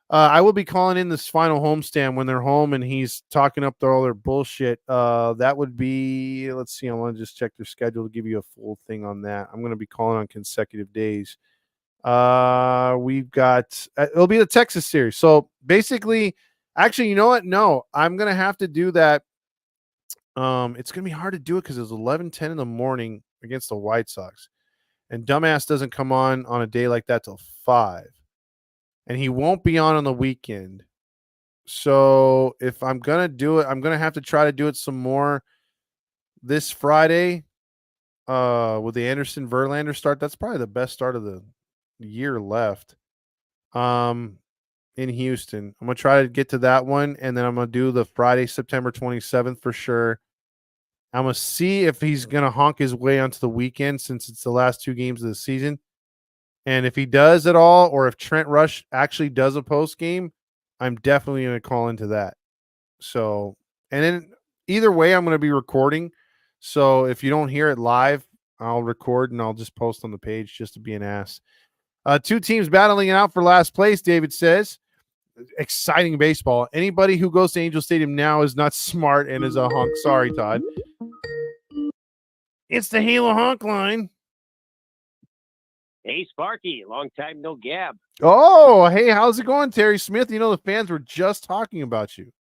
I will be calling in this final homestand when they're home and he's talking up all their bullshit. That would be, let's see, I want to just check their schedule to give you a full thing on that. I'm going to be calling on consecutive days. We've got, it'll be the Texas series. So basically, actually, you know what? No, I'm going to have to do that. It's going to be hard to do it because it's 11:10 in the morning against the White Sox. And Dumbass doesn't come on a day like that till 5. And he won't be on the weekend. So if I'm going to do it, I'm going to have to try to do it some more this Friday with the Anderson Verlander start. That's probably the best start of the year left in Houston. I'm going to try to get to that one, and then I'm going to do the Friday, September 27th for sure. I'm going to see if he's going to honk his way onto the weekend since it's the last 2 games of the season. And if he does at all, or if Trent Rush actually does a post game, I'm definitely going to call into that. So, and then either way, I'm going to be recording. So if you don't hear it live, I'll record and I'll just post on the page just to be an ass. 2 teams battling it out for last place, David says. Exciting baseball. Anybody who goes to Angel Stadium now is not smart and is a hunk. Sorry, Todd. It's the Halo honk line. Hey, Sparky, long time no gab. Oh, hey, how's it going, Terry Smith? The fans were just talking about you.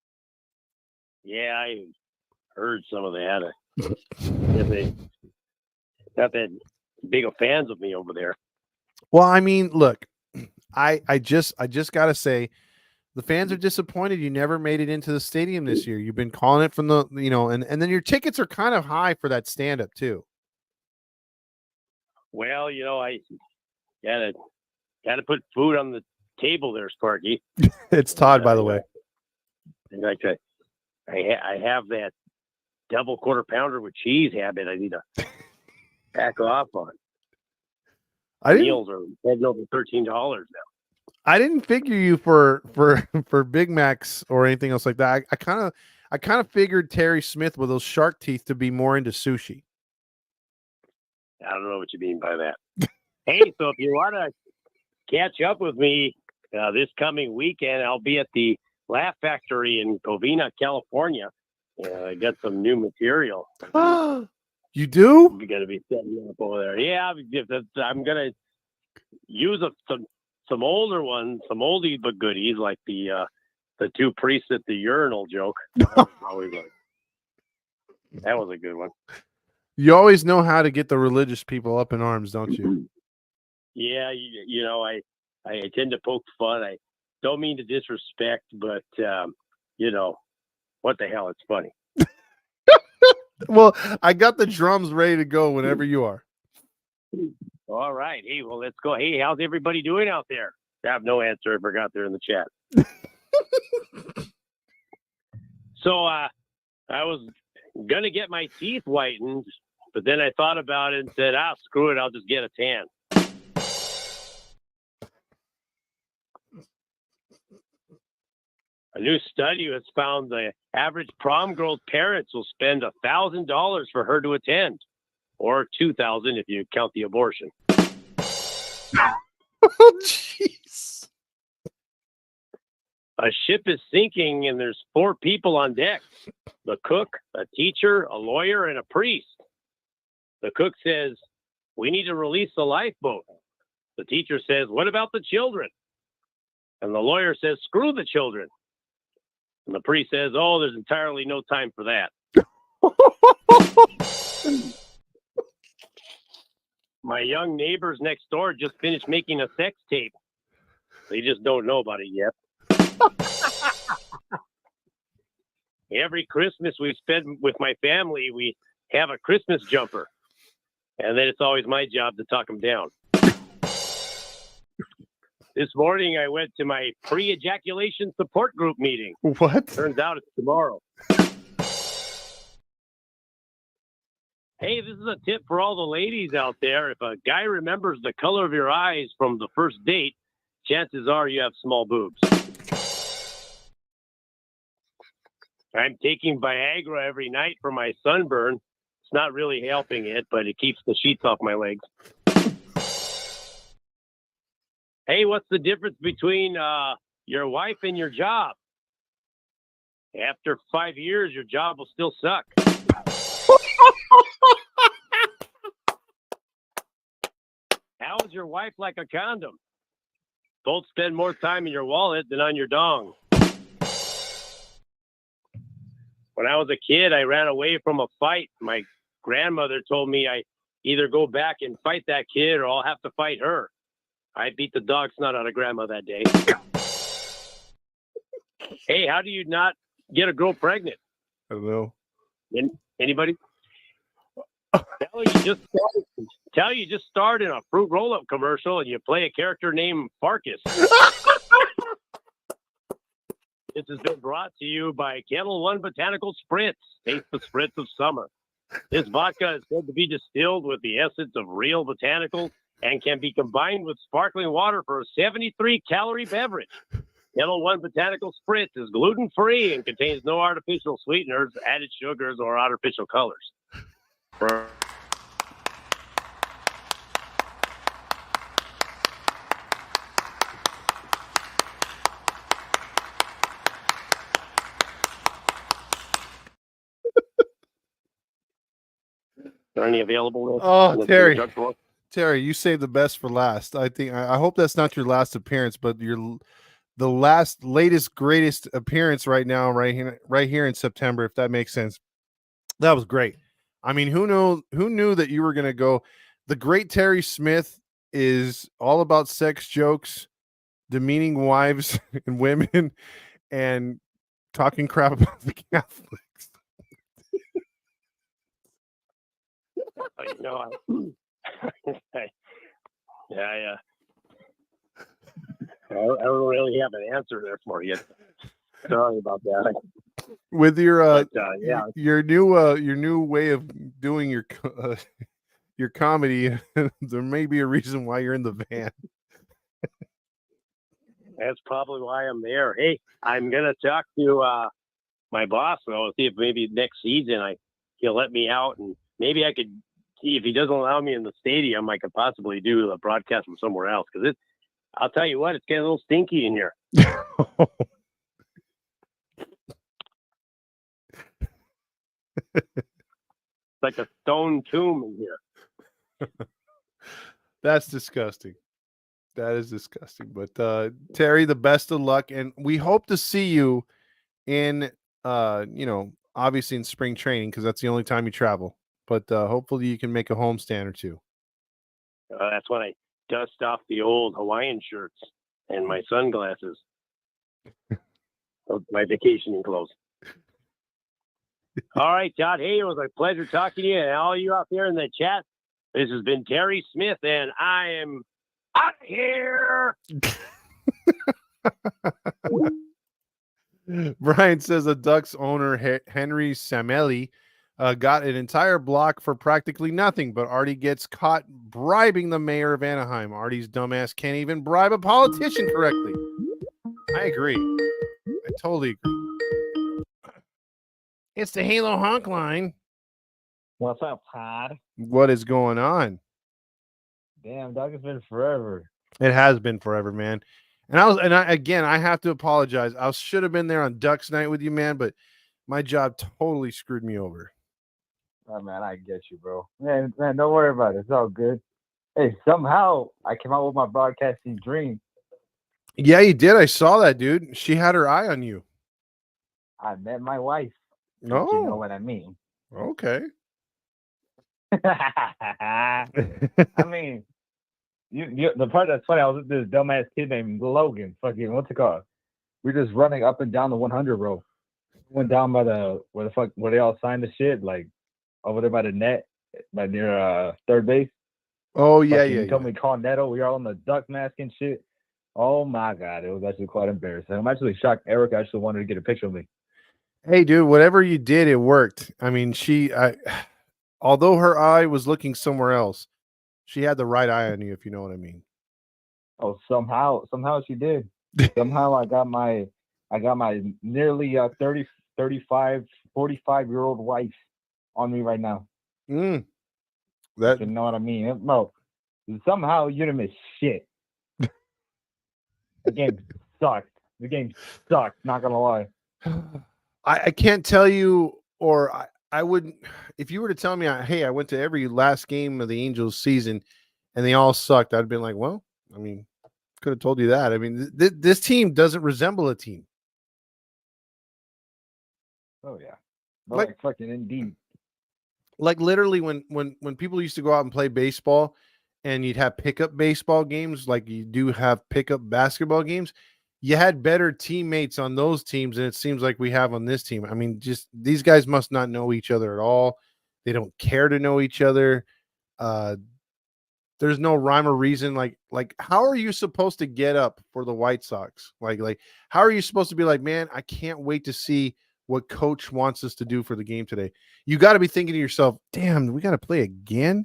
Yeah, I heard some of that. They not that big of fans of me over there. Well, I mean, look, I just got to say, the fans are disappointed you never made it into the stadium this year. You've been calling it from the, and then your tickets are kind of high for that stand-up too. Well, I gotta put food on the table there, Sparky. It's Todd, by the way. Like I have that double quarter pounder with cheese habit. I need to back off on. Meals are heading over $13 now. I didn't figure you for Big Macs or anything else like that. I kind of figured Terry Smith with those shark teeth to be more into sushi. I don't know what you mean by that. Hey, so if you want to catch up with me this coming weekend, I'll be at the Laugh Factory in Covina, California. I got some new material. You do? I'm going to be setting up over there. Yeah, I'm going to use some older ones, some oldies but goodies, like the 2 priests at the urinal joke. That was a good one. You always know how to get the religious people up in arms, don't you? Yeah, I tend to poke fun. I don't mean to disrespect, but what the hell? It's funny. Well, I got the drums ready to go whenever you are. All right. Hey, well, let's go. Hey, how's everybody doing out there? I have no answer. I forgot there in the chat. So I was going to get my teeth whitened, but then I thought about it and said, screw it. I'll just get a tan. A new study has found the average prom girl's parents will spend $1,000 for her to attend, or $2,000 if you count the abortion. Oh, jeez. A ship is sinking and there's 4 people on deck. The cook, a teacher, a lawyer, and a priest. The cook says, "We need to release the lifeboat." The teacher says, "What about the children?" And the lawyer says, "Screw the children." And the priest says, "Oh, there's entirely no time for that." My young neighbors next door just finished making a sex tape. They just don't know about it yet. Every Christmas we spend with my family, we have a Christmas jumper. And then it's always my job to talk them down. This morning I went to my pre-ejaculation support group meeting. What? Turns out it's tomorrow. Hey, this is a tip for all the ladies out there. If a guy remembers the color of your eyes from the first date, chances are you have small boobs. I'm taking Viagra every night for my sunburn. It's not really helping it, but it keeps the sheets off my legs. Hey, what's the difference between your wife and your job? After 5 years, your job will still suck. How is your wife like a condom? Both spend more time in your wallet than on your dong. When I was a kid, I ran away from a fight. My grandmother told me I either go back and fight that kid or I'll have to fight her. I beat the dog snot out of grandma that day. Hey, how do you not get a girl pregnant? I don't know. Anybody? Tell you just starred in a fruit roll-up commercial and you play a character named Farkas. This has been brought to you by Kettle One Botanical Spritz. Taste the spritz of summer. This vodka is said to be distilled with the essence of real botanicals and can be combined with sparkling water for a 73-calorie beverage. Kettle One Botanical Spritz is gluten-free and contains no artificial sweeteners, added sugars, or artificial colors. Are any available? Oh, Terry, you saved the best for last. I hope that's not your last appearance, but the latest, greatest appearance right now, right here in September, if that makes sense. That was great. I mean, who knew that you were going to go? The great Terry Smith is all about sex jokes, demeaning wives and women, and talking crap about the Catholics. I don't really have an answer there for you. Sorry about that. With your your new way of doing your comedy, there may be a reason why you're in the van. That's probably why I'm there. Hey, I'm gonna talk to my boss though, see if maybe next season he'll let me out, and maybe I could see if he doesn't allow me in the stadium, I could possibly do a broadcast from somewhere else. Because I'll tell you what, it's getting a little stinky in here. It's like a stone tomb in here. That's disgusting. That is disgusting. But Terry, the best of luck, and we hope to see you in obviously in spring training, because that's the only time you travel. But hopefully you can make a homestand or two. That's when I dust off the old Hawaiian shirts and my sunglasses. My vacationing clothes. All right, Todd. Hey, it was a pleasure talking to you and all you out there in the chat. This has been Terry Smith, and I am out of here. Brian says the Ducks owner Henry Samelli got an entire block for practically nothing, but Artie gets caught bribing the mayor of Anaheim. Artie's dumbass can't even bribe a politician correctly. I agree. I totally agree. It's the Halo Honk line. What's up, Todd? What is going on? Damn, Doug, it's been forever. It has been forever, man. And I have to apologize. I should have been there on Ducks night with you, man, but my job totally screwed me over. Oh, man, I get you, bro. Man, don't worry about it. It's all good. Hey, somehow I came out with my broadcasting dream. Yeah, you did. I saw that, dude. She had her eye on you. I met my wife. No, You know what I mean. Okay. I mean, you the part that's funny, I was with this dumbass kid named Logan. Fucking, what's it called? We're just running up and down the 100 row. Went down by where they all signed the shit, like over there by the net, by near third base. Oh yeah, He told me to call Neto. We are all on the duck mask and shit. Oh my god, it was actually quite embarrassing. I'm actually shocked. Eric actually wanted to get a picture of me. Hey, dude, whatever you did, it worked. I mean, although her eye was looking somewhere else, she had the right eye on you, if you know what I mean. Oh, somehow she did. Somehow I got my nearly 30, 35, 45-year-old wife on me right now. That, you know what I mean? No, somehow you didn't miss shit. The game sucked. The game sucked. Not gonna lie. I can't tell you, or I wouldn't. If you were to tell me, hey, I went to every last game of the Angels season, and they all sucked, I'd have been like, well, I mean, could have told you that. I mean, this team doesn't resemble a team. Oh yeah, like fucking indeed. Like literally, when people used to go out and play baseball, and you'd have pickup baseball games, like you do have pickup basketball games, you had better teammates on those teams than it seems like we have on this team. I mean, just these guys must not know each other at all. They don't care to know each other. There's no rhyme or reason. Like how are you supposed to get up for the White Sox? Like how are you supposed to be like, man, I can't wait to see what coach wants us to do for the game today. You got to be thinking to yourself, damn, we got to play again.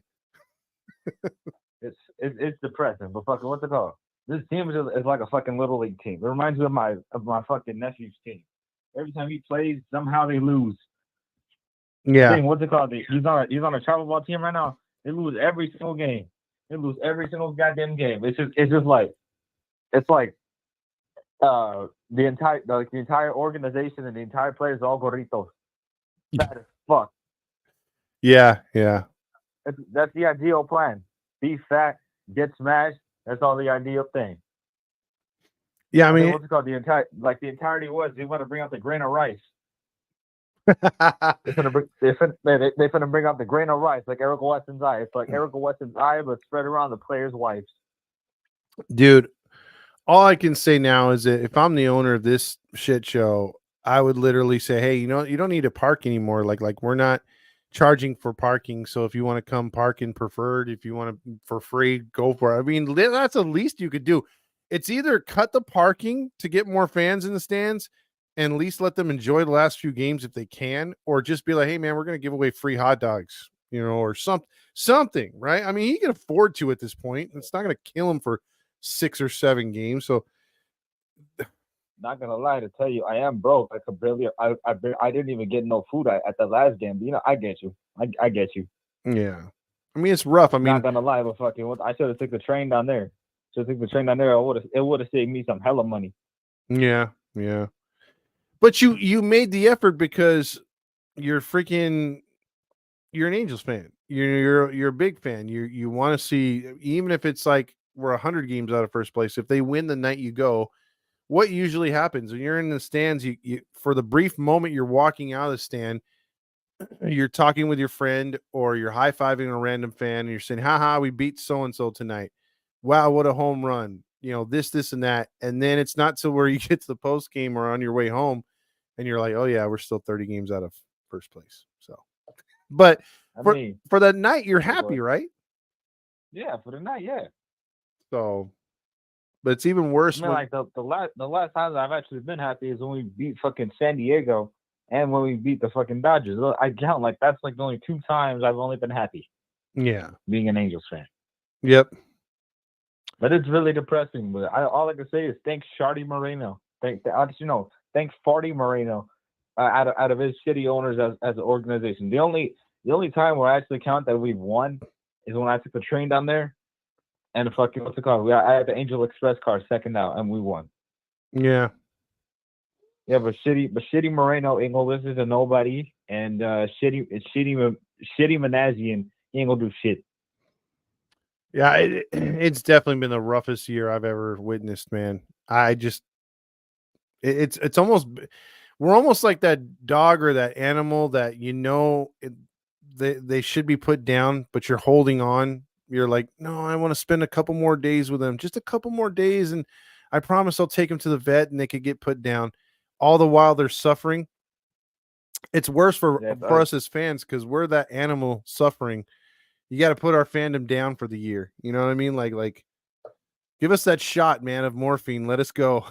It's depressing, but fucking what's it called? This team is like a fucking little league team. It reminds me of my fucking nephew's team. Every time he plays, somehow they lose. Yeah. What's it called? He's on a travel ball team right now. They lose every single game. They lose every single goddamn game. It's just like the entire organization and the entire players are all gorritos. Bad as fuck. Yeah. That's the ideal plan. Be fat, get smashed. That's all the ideal thing. Yeah, I mean, what's it called? The entirety was they want to bring out the grain of rice. They're finna bring out the grain of rice like Eric Weston's eye. It's like Eric Weston's eye, but spread around the players' wives. Dude, all I can say now is that if I'm the owner of this shit show, I would literally say, hey, you don't need to park anymore. Like we're not charging for parking. So if you want to come park in preferred, if you want to for free, go for it. I mean, that's the least you could do. It's either cut the parking to get more fans in the stands and at least let them enjoy the last few games if they can, or just be like, hey man, we're going to give away free hot dogs, or something, right? I mean, he can afford to at this point. It's not going to kill him for 6 or 7 games. So not gonna lie to tell you, I am broke. I could barely. I didn't even get no food at the last game. But, I get you. I get you. Yeah, I mean it's rough. I mean, not gonna lie, but fucking, I should have took the train down there. It would have saved me some hella money. Yeah. But you made the effort because you're an Angels fan. You're a big fan. You want to see, even if it's like we're 100 games out of first place. If they win the night you go. What usually happens when you're in the stands, you for the brief moment you're walking out of the stand, you're talking with your friend or you're high-fiving a random fan and you're saying, haha, we beat so-and-so tonight. wow, what a home run. This, and that. And then it's not till where you get to the post game or on your way home and you're like, oh, yeah, we're still 30 games out of first place. So, but for that night, you're happy, right? Yeah, for the night, yeah. So, but it's even worse. Like the last time I've actually been happy is when we beat fucking San Diego and when we beat the fucking Dodgers. I count like that's like the only 2 times I've only been happy. Yeah, being an Angels fan. Yep. But it's really depressing. But all I can say is thanks Shardy Moreno. Thanks Farty Moreno out of his shitty owners as an organization. The only time where I actually count that we've won is when I took the train down there and fucking what's it called? I had the Angel Express car second out and we won. Yeah. Yeah, but shitty Moreno ain't gonna listen to nobody, and shitty Manassian he ain't gonna do shit. Yeah, it's definitely been the roughest year I've ever witnessed, man. It's almost, we're almost like that dog or that animal that they should be put down, but you're holding on. You're like, no, I want to spend a couple more days with them, just a couple more days, and I promise I'll take them to the vet and they could get put down. All the while they're suffering. It's worse for us as fans because we're that animal suffering. You got to put our fandom down for the year. You know what I mean? Like, give us that shot, man, of morphine. Let us go.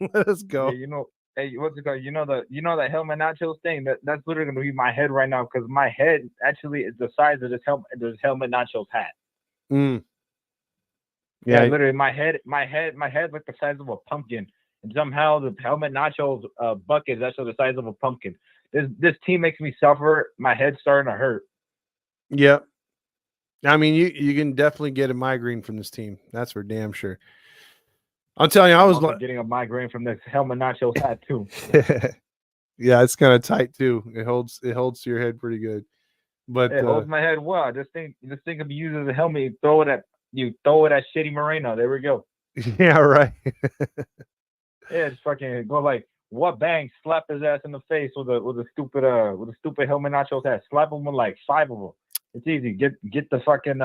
Let us go. Yeah, hey, what's it called? That helmet nachos thing. That's literally gonna be my head right now because my head actually is the size of this helmet nachos hat. Mm. Yeah, literally my head like the size of a pumpkin, and somehow the helmet nachos bucket is actually the size of a pumpkin. This team makes me suffer. My head's starting to hurt. Yep. I mean, you can definitely get a migraine from this team. That's for damn sure. I'm telling you, I was getting a migraine from this helmet nachos hat too. Yeah, it's kind of tight too. It holds to your head pretty good. But it holds my head well. This thing can be used as a helmet. You throw it at shitty Moreno. There we go. Yeah, right. Yeah, it's fucking go like what bang? Slap his ass in the face with a stupid helmet nachos hat. Slap him with like 5 of them. It's easy. Get the fucking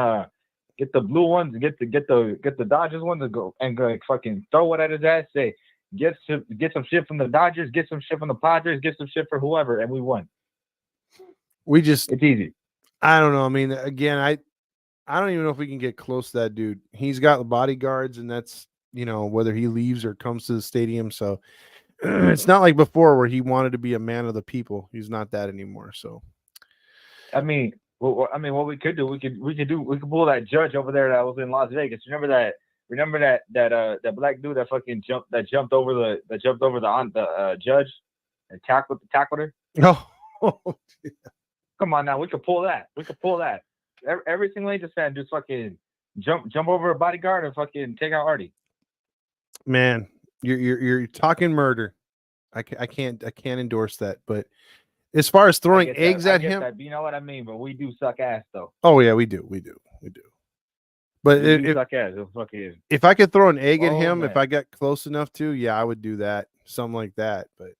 get the blue ones. Get the Dodgers ones to go and go fucking throw it at his ass. Say get some shit from the Dodgers. Get some shit from the Padres. Get some shit for whoever, and we won. It's easy. I don't know. I mean, again, I don't even know if we can get close to that dude. He's got the bodyguards, and that's whether he leaves or comes to the stadium. So it's not like before where he wanted to be a man of the people. He's not that anymore. So, I mean, what we could do, we could pull that judge over there that was in Las Vegas. Remember that black dude that fucking jumped over the judge and tackled her. No. Come on now, we could pull that. Every single Angels fan just fucking jump over a bodyguard and fucking take out Artie. Man, you're talking murder. I can't endorse that. But as far as throwing eggs at him, you know what I mean. But we do suck ass though. Oh yeah, we do. But if I could throw an egg at him, if I got close enough to, yeah, I would do that, something like that. But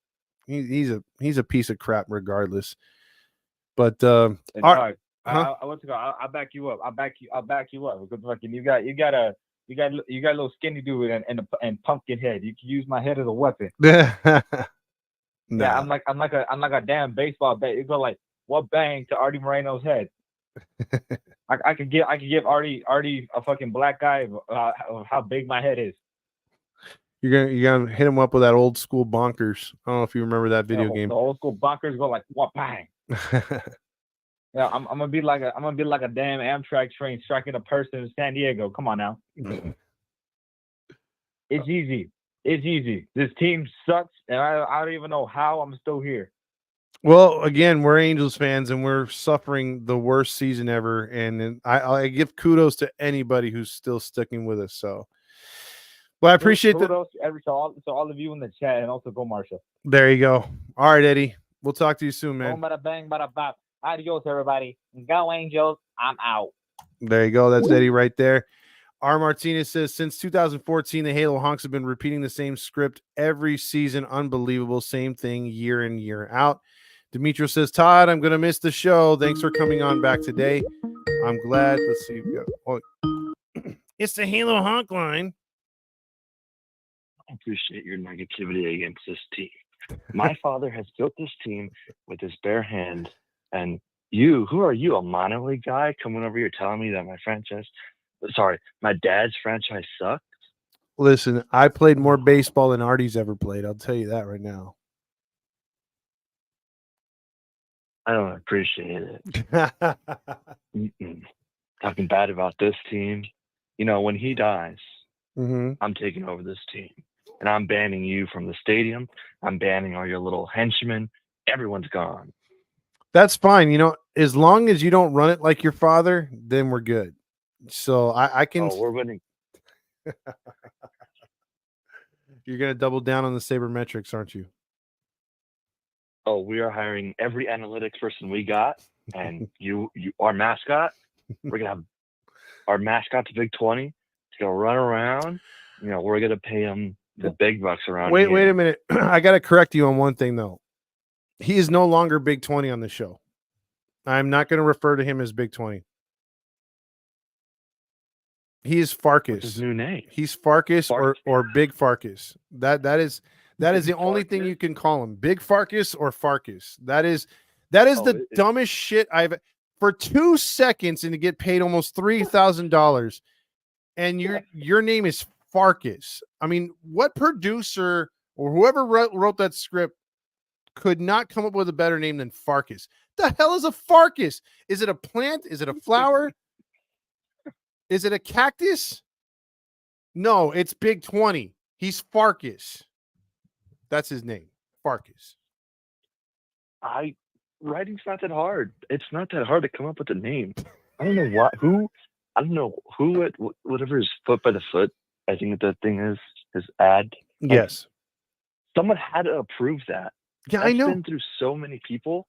he's a piece of crap regardless. But I'll back you up. I'll back you up because fucking you got a little skinny dude and pumpkin head. You can use my head as a weapon. Nah. Yeah, I'm like a damn baseball bat. You go like what bang to Artie Moreno's head. I could give Artie a fucking black guy of how big my head is. You're gonna hit him up with that old school bonkers. I don't know if you remember that video game. The old school bonkers go like what bang. Yeah, I'm gonna be like a damn Amtrak train striking a person in San Diego. Come on now. It's easy. This team sucks, and I don't even know how I'm still here. Well, again, we're Angels fans, and we're suffering the worst season ever. And I give kudos to anybody who's still sticking with us. So, well, I appreciate that. To all of you in the chat, and also go Marshall. There you go. All right, Eddie. We'll talk to you soon, man. Bada bang, bada bop. Adios, everybody. Go Angels. I'm out. There you go. That's Eddie right there. R. Martinez says, since 2014, the Halo Honks have been repeating the same script every season. Unbelievable. Same thing year in, year out. Demetrio says, Todd, I'm going to miss the show. Thanks for coming on back today. I'm glad. Let's see. It's the Halo Honk line. I appreciate your negativity against this team. My father has built this team with his bare hands, and who are you, a minor league guy coming over here telling me that my dad's franchise sucks? Listen, I played more baseball than Artie's ever played. I'll tell you that right now. I don't appreciate it. Talking bad about this team. When he dies, I'm taking over this team. And I'm banning you from the stadium. I'm banning all your little henchmen. Everyone's gone. That's fine. As long as you don't run it like your father, then we're good. So I can. Oh, we're winning. You're going to double down on the sabermetrics, aren't you? Oh, we are hiring every analytics person we got. And you our mascot, we're going to have our mascot to Big 20 to go run around. We're going to pay him the big bucks around here. Wait a minute. I got to correct you on one thing, though. He is no longer Big 20 on the show. I'm not going to refer to him as Big 20. He is Farkas. What's his new name? He's Farkas or Big Farkas. That is the only thing you can call him. Big Farkas or Farkas. That is the dumbest shit I've for 2 seconds and to get paid almost $3,000 and your name is Farkas. I mean, what producer or whoever wrote that script could not come up with a better name than Farkas? The hell is a Farkas? Is it a plant? Is it a flower? Is it a cactus? No, it's Big 20. He's Farkas. That's his name, Farkas. Writing's not that hard. It's not that hard to come up with a name. I don't know whatever is foot by the foot. I think that thing is his ad. Yes. Someone had to approve that. Yeah, I know. Been through so many people.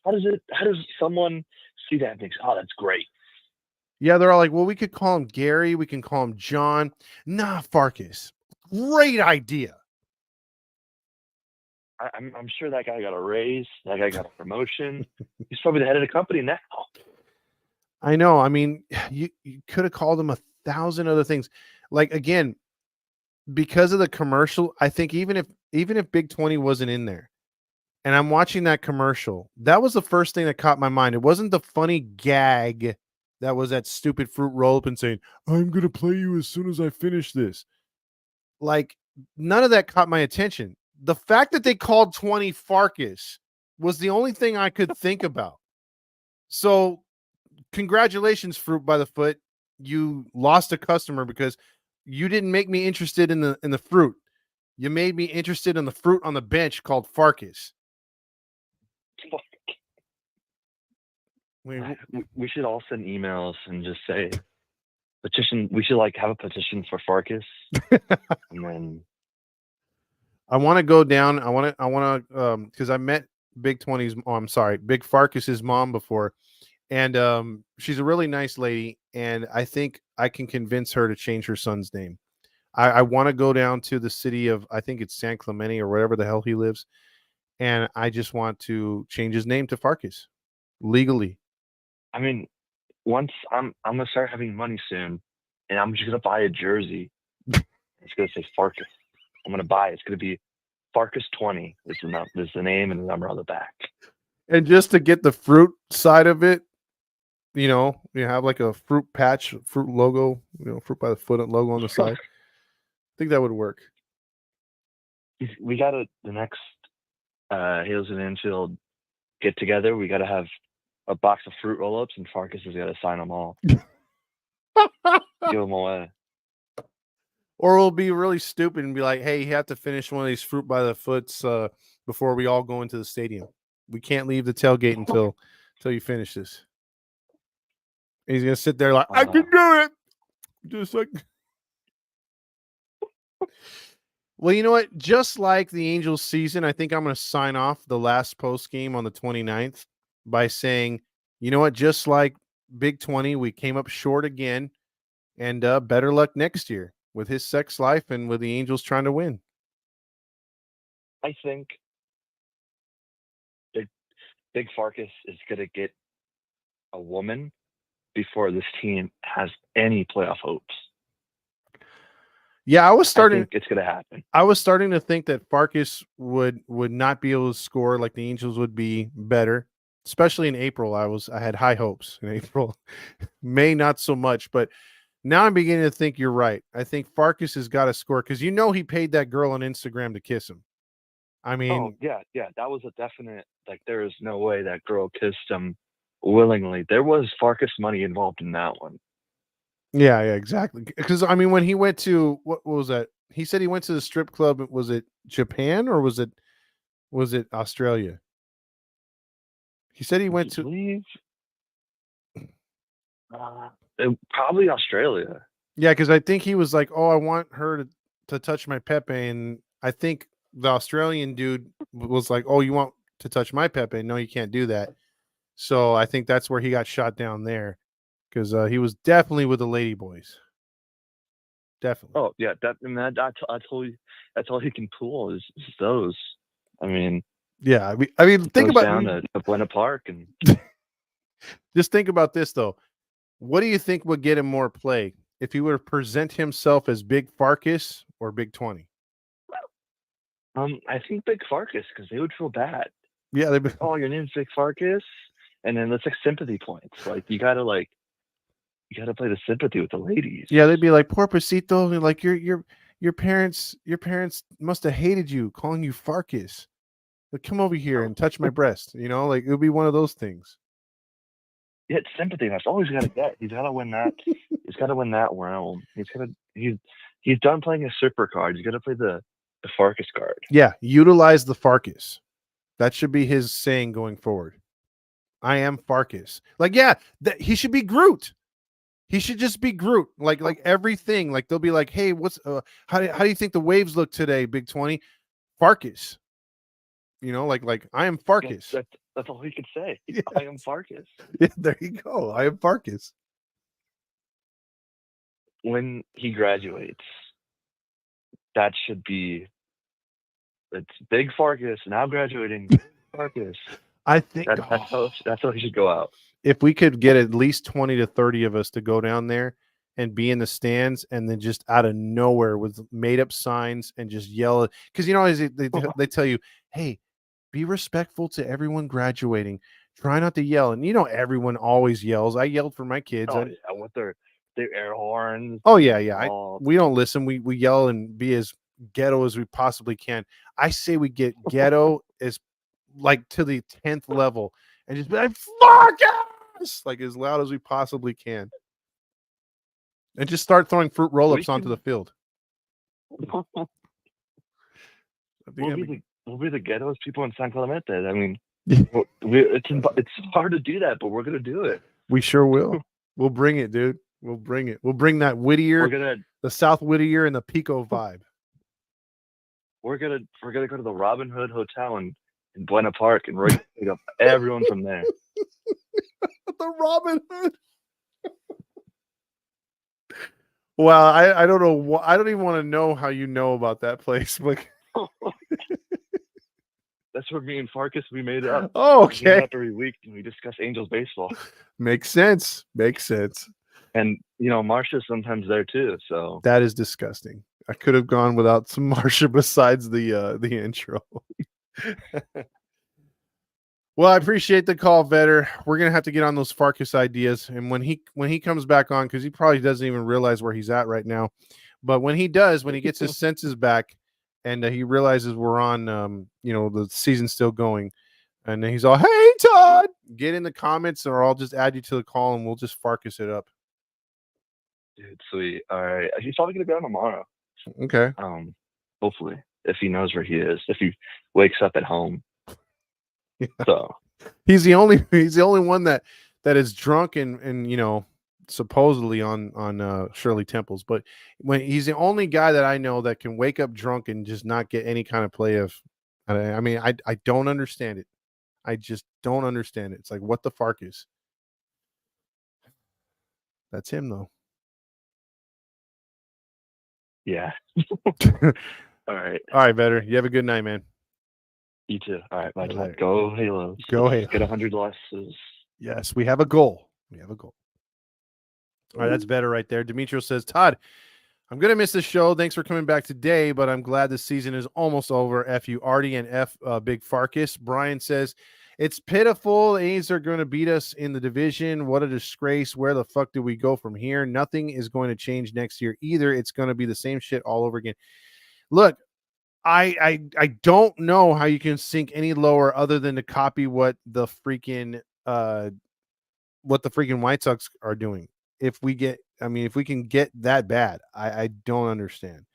How does someone see that and think, oh, that's great? Yeah, they're all like, well, we could call him Gary. We can call him John. Nah, Farkas. Great idea. I'm sure that guy got a raise. That guy got a promotion. He's probably the head of the company now. I know. I mean, you could have called him 1,000 other things. Like, again, because of the commercial, I think even if Big 20 wasn't in there and I'm watching that commercial, that was the first thing that caught my mind. It wasn't the funny gag that was that stupid fruit roll up and saying, I'm going to play you as soon as I finish this. Like, none of that caught my attention. The fact that they called 20 Farkas was the only thing I could think about. So, congratulations, Fruit by the Foot. You lost a customer because you didn't make me interested in the fruit. You made me interested in the fruit on the bench called Farkas. We should all send emails and just say petition. We should have a petition for Farkas, and then I want to go down. I want to because I met Big 20's. Oh, I'm sorry, Big Farkas's mom before, and she's a really nice lady, and I think I can convince her to change her son's name. I want to go down to the city of, I think it's San Clemente or wherever the hell he lives, and I just want to change his name to Farkas legally. I mean, once I'm gonna start having money soon, and I'm just gonna buy a jersey. It's gonna say Farkas. I'm gonna buy it. It's gonna be Farkas 20. This is the name and the number on the back. And just to get the fruit side of it, you have like a fruit patch, fruit logo, Fruit by the Foot logo on the side. I think that would work. We got the next Halos and Infield get together. We got to have a box of fruit roll-ups, and Farkas has got to sign them all. Give them away. Or we'll be really stupid and be like, hey, you have to finish one of these Fruit by the Foots before we all go into the stadium. We can't leave the tailgate until you finish this. And he's going to sit there like, I can do it. Just like. Well, you know what? Just like the Angels season, I think I'm going to sign off the last post game on the 29th by saying, you know what? Just like Big 20, we came up short again, and better luck next year with his sex life and with the Angels trying to win. I think Big Farkas is going to get a woman before this team has any playoff hopes. Yeah, I was I starting. think it's gonna happen. I was starting to think that Farkas would not be able to score like the Angels would be better, especially in April. I had high hopes in April. May not so much, but now I'm beginning to think you're right. I think Farkas has got to score because he paid that girl on Instagram to kiss him. I mean, Oh yeah, that was a definite. Like, there is no way that girl kissed him willingly. There was Farkas money involved in that one. yeah, exactly. Because I mean, when he went to what was that? He said he went to the strip club. Was it Japan or was it Australia? He said he went to. Believe probably Australia. Yeah, because I think he was like, "Oh, I want her to touch my Pepe," and I think the Australian dude was like, "Oh, you want to touch my Pepe? No, you can't do that." So I think that's where he got shot down there, because he was definitely with the lady boys. Definitely. Oh yeah, I told you that's all he can pull is those. I mean, Yeah, I mean, think goes about down to Buena Park and just think about this though. What do you think would get him more play if he were to present himself as Big Farkas or Big 20? I think Big Farkas, because they would feel bad. Yeah, they'd be, Oh, your name's Big Farkas, and then it's like sympathy points. Like you gotta play the sympathy with the ladies. yeah, they'd be like, "Poor Pasito," and like your parents must have hated you, calling you Farkas. Like, come over here and touch my breast. Like it would be one of those things. Yeah, it's sympathy. That's all he's got to get. He's got to win that. He's got to win that realm. He's done playing a super card. He's got to play the Farkas card. Yeah, utilize the Farkas. That should be his saying going forward. I am Farkas. Like, yeah, he should be Groot. He should just be Groot. Like everything. Like they'll be like, "Hey, what's how do you think the waves look today, Big 20?" Farkas. Like I am Farkas. That's all he could say. Yeah. I am Farkas. Yeah, there you go. I am Farkas. When he graduates, that should be. It's Big Farkas now graduating. Farkas. I think that's how he should go out. If we could get at least 20 to 30 of us to go down there and be in the stands and then just out of nowhere with made up signs and just yell, because they tell you, "Hey, be respectful to everyone graduating. Try not to yell." And everyone always yells. I yelled for my kids. Yeah, with their air horns. Oh yeah. We don't listen. We yell and be as ghetto as we possibly can. I say we get ghetto as like to the 10th level and just be like, "Farkas!" like as loud as we possibly can. And just start throwing fruit roll-ups onto the field. We'll be the ghettos people in San Clemente. I mean, it's hard to do that, but we're gonna do it. We sure will. We'll bring it, dude. We'll bring it. We'll bring that Whittier, the South Whittier, and the Pico vibe. We're gonna go to the Robin Hood Hotel in Buena Park and pick up everyone from there. The Robin Hood. Well, I don't know. I don't even want to know how you know about that place. Like, that's where me and Farkas we made up. Oh, okay. We meet up every week and we discuss Angels baseball. Makes sense. And Marsha's sometimes there too. So that is disgusting. I could have gone without some Marsha besides the intro. Well, I appreciate the call, Vetter. We're gonna have to get on those Farkas ideas, and when he comes back on, because he probably doesn't even realize where he's at right now, but when he does, when he gets his senses back, and he realizes we're on, the season's still going, and then he's all, "Hey, Todd," get in the comments, or I'll just add you to the call, and we'll just Farkas it up. dude, sweet. All right, he's probably gonna be on tomorrow. Okay. Hopefully, if he knows where he is, if he wakes up at home. Yeah. So he's the only one that is drunk and supposedly on Shirley Temples, but when he's the only guy that I know that can wake up drunk and just not get any kind of play of. I mean, I don't understand it. I just don't understand it. It's like, what the Farkas? That's him though. Yeah. All right, Vetter. You have a good night, man. You too. All right, bye. All right. Go Halos. Go Halos. Get 100 losses. Yes, we have a goal. All right, that's better right there. Demetrio says, "Todd, I'm going to miss the show. Thanks for coming back today, but I'm glad the season is almost over. F you, Artie, and F Big Farkas. Brian says, it's pitiful. The A's are going to beat us in the division. What a disgrace. Where the fuck do we go from here? Nothing is going to change next year either. It's going to be the same shit all over again. Look, I don't know how you can sink any lower other than to copy what the freaking White Sox are doing. If we can get that bad, I don't understand.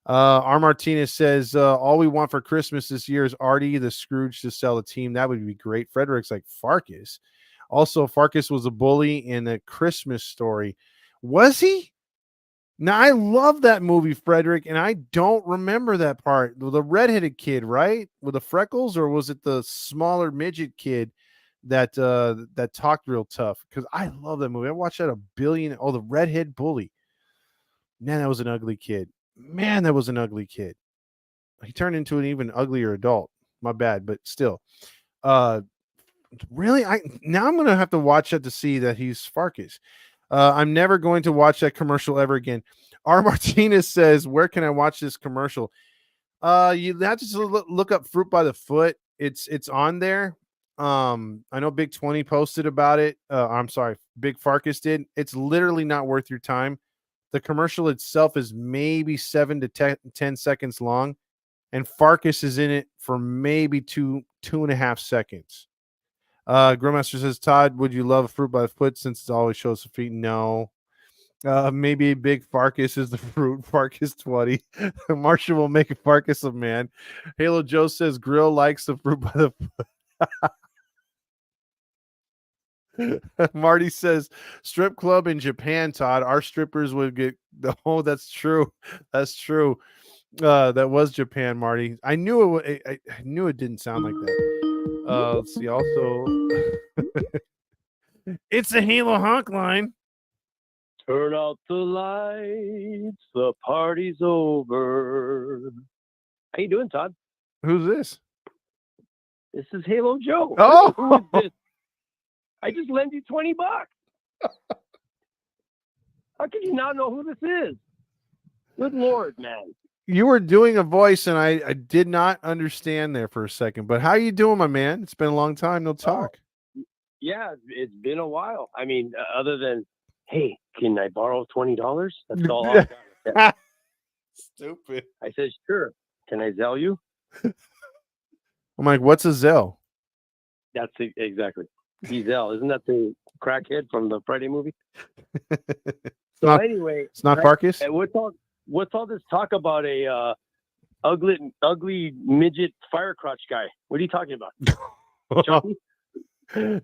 R. Martinez says, all we want for Christmas this year is Artie the Scrooge to sell a team. That would be great. Frederick's like Farkas. Also, Farkas was a bully in a Christmas Story. Was he? Now, I love that movie, Frederick, and I don't remember that part. The redheaded kid, right? With the freckles, or was it the smaller midget kid that talked real tough? Because I love that movie. I watched that a billion. Oh, the redhead bully. Man, that was an ugly kid. He turned into an even uglier adult. My bad, but still. Really? Now I'm gonna have to watch that to see that he's Farkas. I'm never going to watch that commercial ever again. R. Martinez says, where can I watch this commercial? You have to look up Fruit by the Foot. It's on there. I know Big 20 posted about it. I'm sorry, Big Farkas did. It's literally not worth your time. The commercial itself is maybe 7 to 10 seconds long, and Farkas is in it for maybe 2.5 seconds. Grandmaster says, Todd, would you love Fruit by the Foot since it always shows the feet? No. Maybe Big Farkas is the fruit. Farkas 20. Marshall will make a Farkas a man. Halo Joe says Grill likes the Fruit by the Foot. Marty says strip club in Japan, Todd. Our strippers would get oh, that's true. That's true. That was Japan, Marty. I knew it. I knew it didn't sound like that. Let's see. Also, it's a Halo honk line. Turn out the lights. The party's over. How you doing, Todd? Who's this? This is Halo Joe. Oh, who is this? I just lent you $20. How can you not know who this is? Good Lord, man. You were doing a voice, and I did not understand there for a second. But how you doing, my man? It's been a long time. No talk. Yeah, it's been a while. I mean, other than, hey, can I borrow $20? That's all I got. Stupid. I said, sure. Can I Zelle you? I'm like, what's a Zelle? That's exactly. Zelle. Isn't that the crackhead from the Friday movie? Anyway. It's not Farkas? What's all this talk about a ugly midget fire crotch guy? What are you talking about? Chucky?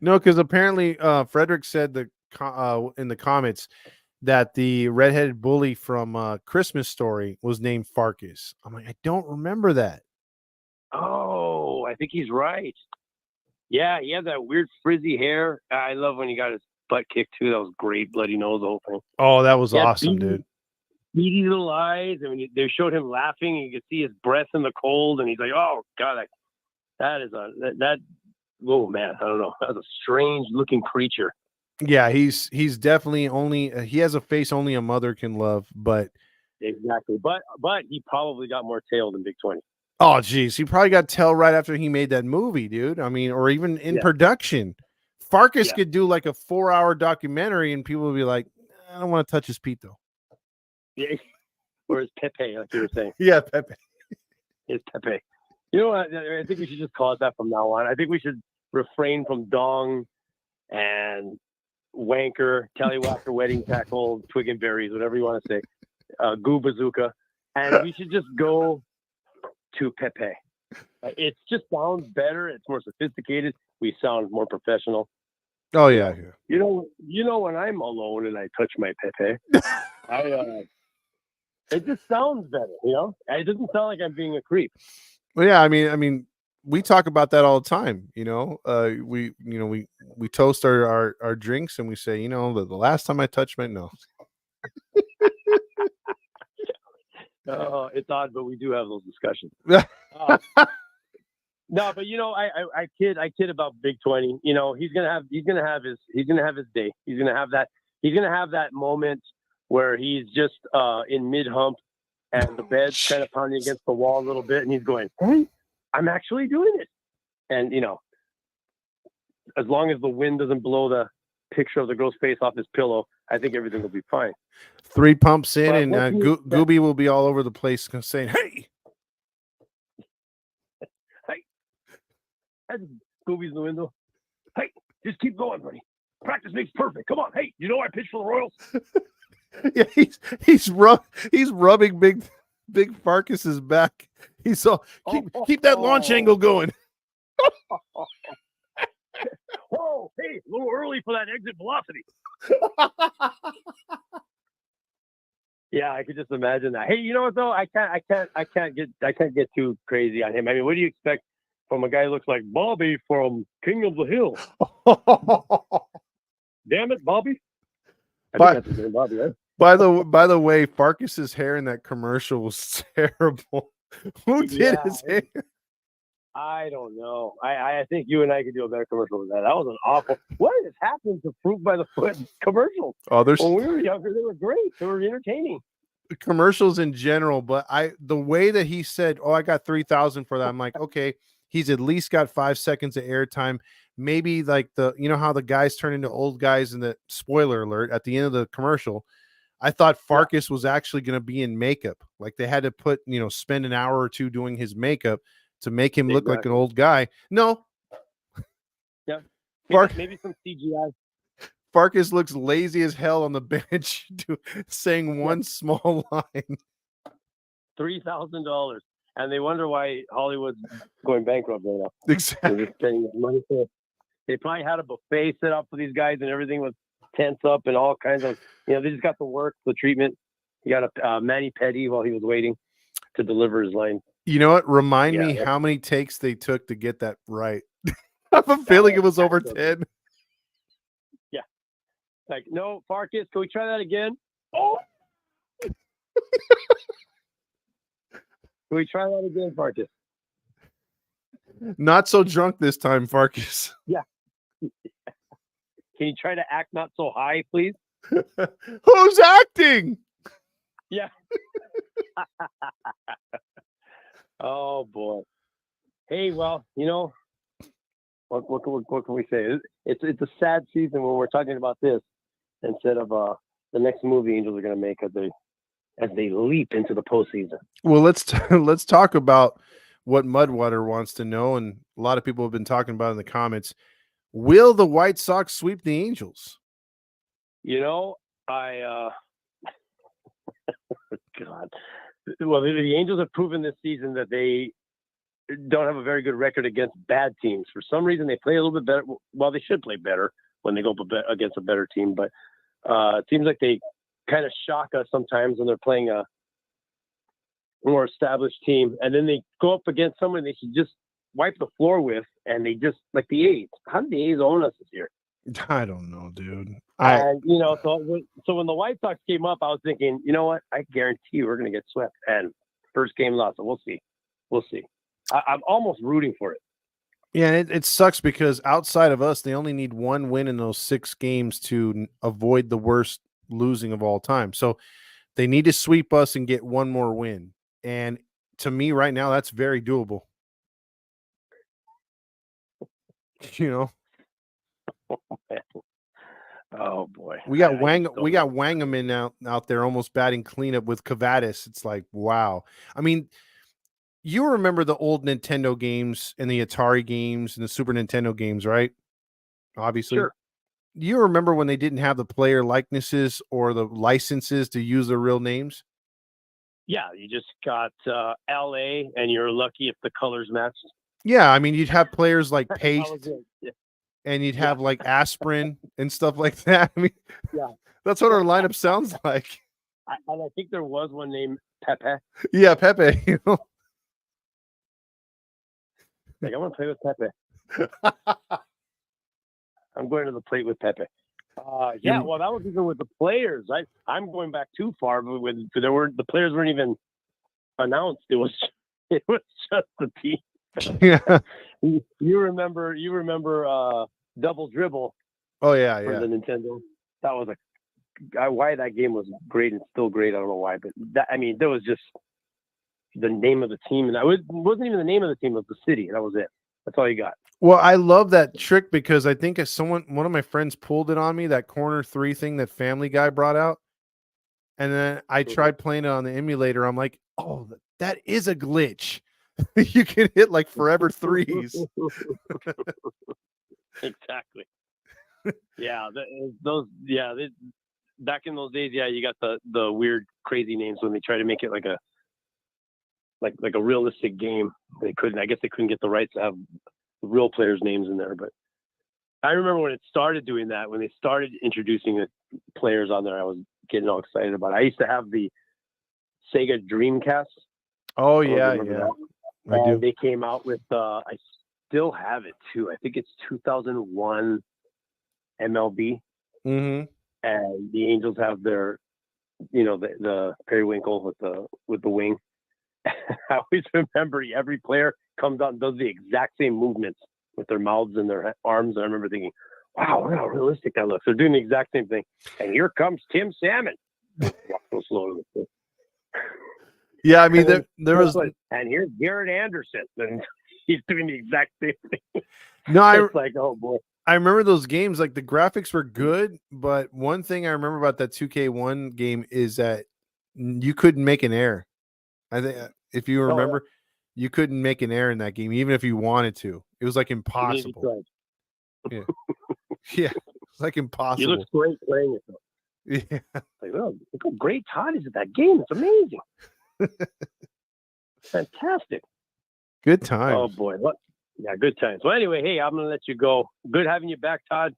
No, because apparently Frederick said in the comments that the redheaded bully from Christmas Story was named Farkas. I'm like, I don't remember that. Oh, I think he's right. Yeah, he had that weird frizzy hair. I love when he got his butt kicked too. That was great. Bloody nose, the whole thing. Oh, that was awesome, dude. Beady little eyes. I mean, they showed him laughing, and you could see his breath in the cold, and he's like, "Oh God, that oh man, I don't know. That was a strange looking creature." Yeah, he's definitely he has a face only a mother can love, but exactly. But he probably got more tail than Big 20. Oh, geez, he probably got tail right after he made that movie, dude. I mean, or even in production. Farkas could do like a 4-hour documentary, and people would be like, "I don't want to touch his Pete, though." Yeah, or his Pepe, like you were saying. Yeah, Pepe. His Pepe. You know what? I think we should just call it that from now on. I think we should refrain from dong and wanker, tallywhacker, wedding tackle, twig and berries, whatever you want to say, goo bazooka, and we should just go to Pepe. It just sounds better. It's more sophisticated. We sound more professional. Oh yeah. You know when I'm alone and I touch my Pepe, it just sounds better. You know, it doesn't sound like I'm being a creep. Well, yeah. I mean, we talk about that all the time. You know, we toast our drinks and we say, you know, the last time I touched my nose. It's odd, but we do have those discussions. No, but you know, I kid about Big 20. You know, he's gonna have his day. He's gonna have that moment where he's just in mid hump and the bed's kind of pounding against the wall a little bit, and he's going, "Hey, I'm actually doing it." And as long as the wind doesn't blow the picture of the girl's face off his pillow, I think everything will be fine. 3 pumps in, But and what do you expect? Gooby will be all over the place saying, "Hey." Hey, Gooby's in the window. Hey, just keep going, buddy. Practice makes perfect. Come on. Hey, you know I pitch for the Royals? Yeah, he's rubbing big Farkas's back. He's all keep that launch angle going. Whoa, hey, a little early for that exit velocity. Yeah, I could just imagine that. Hey, you know what though? I can't get too crazy on him. I mean, what do you expect from a guy who looks like Bobby from King of the Hill? Damn it, Bobby. I think that's his name, Bobby, right? By the way, Farkas's hair in that commercial was terrible. Who did his hair? I don't know. I think you and I could do a better commercial than that. That was an awful. What has happened to Fruit by the Foot commercials? Oh, there's when we were younger, they were great. They were entertaining. Commercials in general, but the way that he said, "Oh, I got 3,000 for that," I'm like, okay, he's at least got 5 seconds of airtime. Maybe like how the guys turn into old guys in the spoiler alert at the end of the commercial. I thought Farkas was actually going to be in makeup. Like they had to spend an hour or two doing his makeup to make him look like an old guy. No. Yeah. Maybe some CGI. Farkas looks lazy as hell on the bench saying one small line. $3,000. And they wonder why Hollywood's going bankrupt right now. Exactly. They're just spending money for it. They probably had a buffet set up for these guys and everything was tents up and all kinds of, they just got the work, the treatment. He got a mani-pedi while he was waiting to deliver his line. You know what? Remind me how many takes they took to get that right. I have a feeling it was over 10. Yeah. Like, no, Farkas, can we try that again? Oh! Can we try that again, Farkas? Not so drunk this time, Farkas. Yeah. Can you try to act not so high, please? Who's acting? Yeah. Oh boy. Hey, well, what can we say? It's a sad season when we're talking about this instead of the next move the Angels are going to make as they leap into the postseason. Well, let's talk about what Mudwater wants to know, and a lot of people have been talking about in the comments. Will the White Sox sweep the Angels? God. Well, the Angels have proven this season that they don't have a very good record against bad teams. For some reason, they play a little bit better. Well, they should play better when they go up against a better team, but it seems like they kind of shock us sometimes when they're playing a more established team, and then they go up against someone they should just wipe the floor with, and they just, like the A's. How did the A's own us this year? I don't know, dude. And so when the White Sox came up, I was thinking, you know what? I guarantee we're going to get swept. And first game lost, so we'll see. I'm almost rooting for it. Yeah, it sucks because outside of us, they only need one win in those 6 games to avoid the worst losing of all time. So they need to sweep us and get one more win. And to me, right now, that's very doable. Oh boy, we got Wangerman out there almost batting cleanup with Kavadas. It's like, wow. I mean, you remember the old Nintendo games and the Atari games and the Super Nintendo games, right? Obviously. Sure. You remember when they didn't have the player likenesses or the licenses to use their real names? Yeah, you just got LA, and you're lucky if the colors match. Yeah, I mean, you'd have players like Paste, Yeah. and you'd have like Aspirin and stuff like that. I mean, Yeah, that's what our lineup sounds like. and I think there was one named Pepe. Yeah, Pepe. Like, I want to play with Pepe. I'm going to the plate with Pepe. Yeah, well, that was even with the players. I'm going back too far, but the players weren't even announced. It was just the team. Yeah. You remember Double Dribble? Oh yeah, for yeah. the Nintendo. That was why that game was great and still great. I don't know why, but there was just the name of the team, and wasn't even the name of the team. It was the city. That was it. That's all you got. Well, I love that trick because I think one of my friends pulled it on me, that corner 3 thing that Family Guy brought out. And then I tried playing it on the emulator. I'm like, oh, that is a glitch. You can hit like forever threes. Exactly. Yeah, back in those days, you got the weird, crazy names when they try to make it like a realistic game. They couldn't. I guess they couldn't get the rights to have the real players' names in there. But I remember when it started doing that, when they started introducing the players on there, I was getting all excited about it. I used to have the Sega Dreamcast. Oh yeah. I do. They came out with I still have it too. I think it's 2001 MLB. Mm-hmm. And the Angels have their, the periwinkle with the wing. I always remember every player comes out and does the exact same movements with their mouths and their arms. And I remember thinking, wow, look how realistic that looks. They're doing the exact same thing. And here comes Tim Salmon. Walk so slowly. Yeah, I mean, there was. And here's Garrett Anderson. And he's doing the exact same thing. No, it's like, oh, boy. I remember those games, like the graphics were good, but one thing I remember about that 2K1 game is that you couldn't make an error. I think if you remember, you couldn't make an error in that game, even if you wanted to. It was like impossible. Yeah, yeah, it's like impossible. You look great playing it though. Yeah, like, oh, look how great Todd is at that game. It's amazing. Fantastic. Good time. Oh boy, what? Yeah, good times. Well, anyway, hey, I'm gonna let you go. Good having you back, Todd.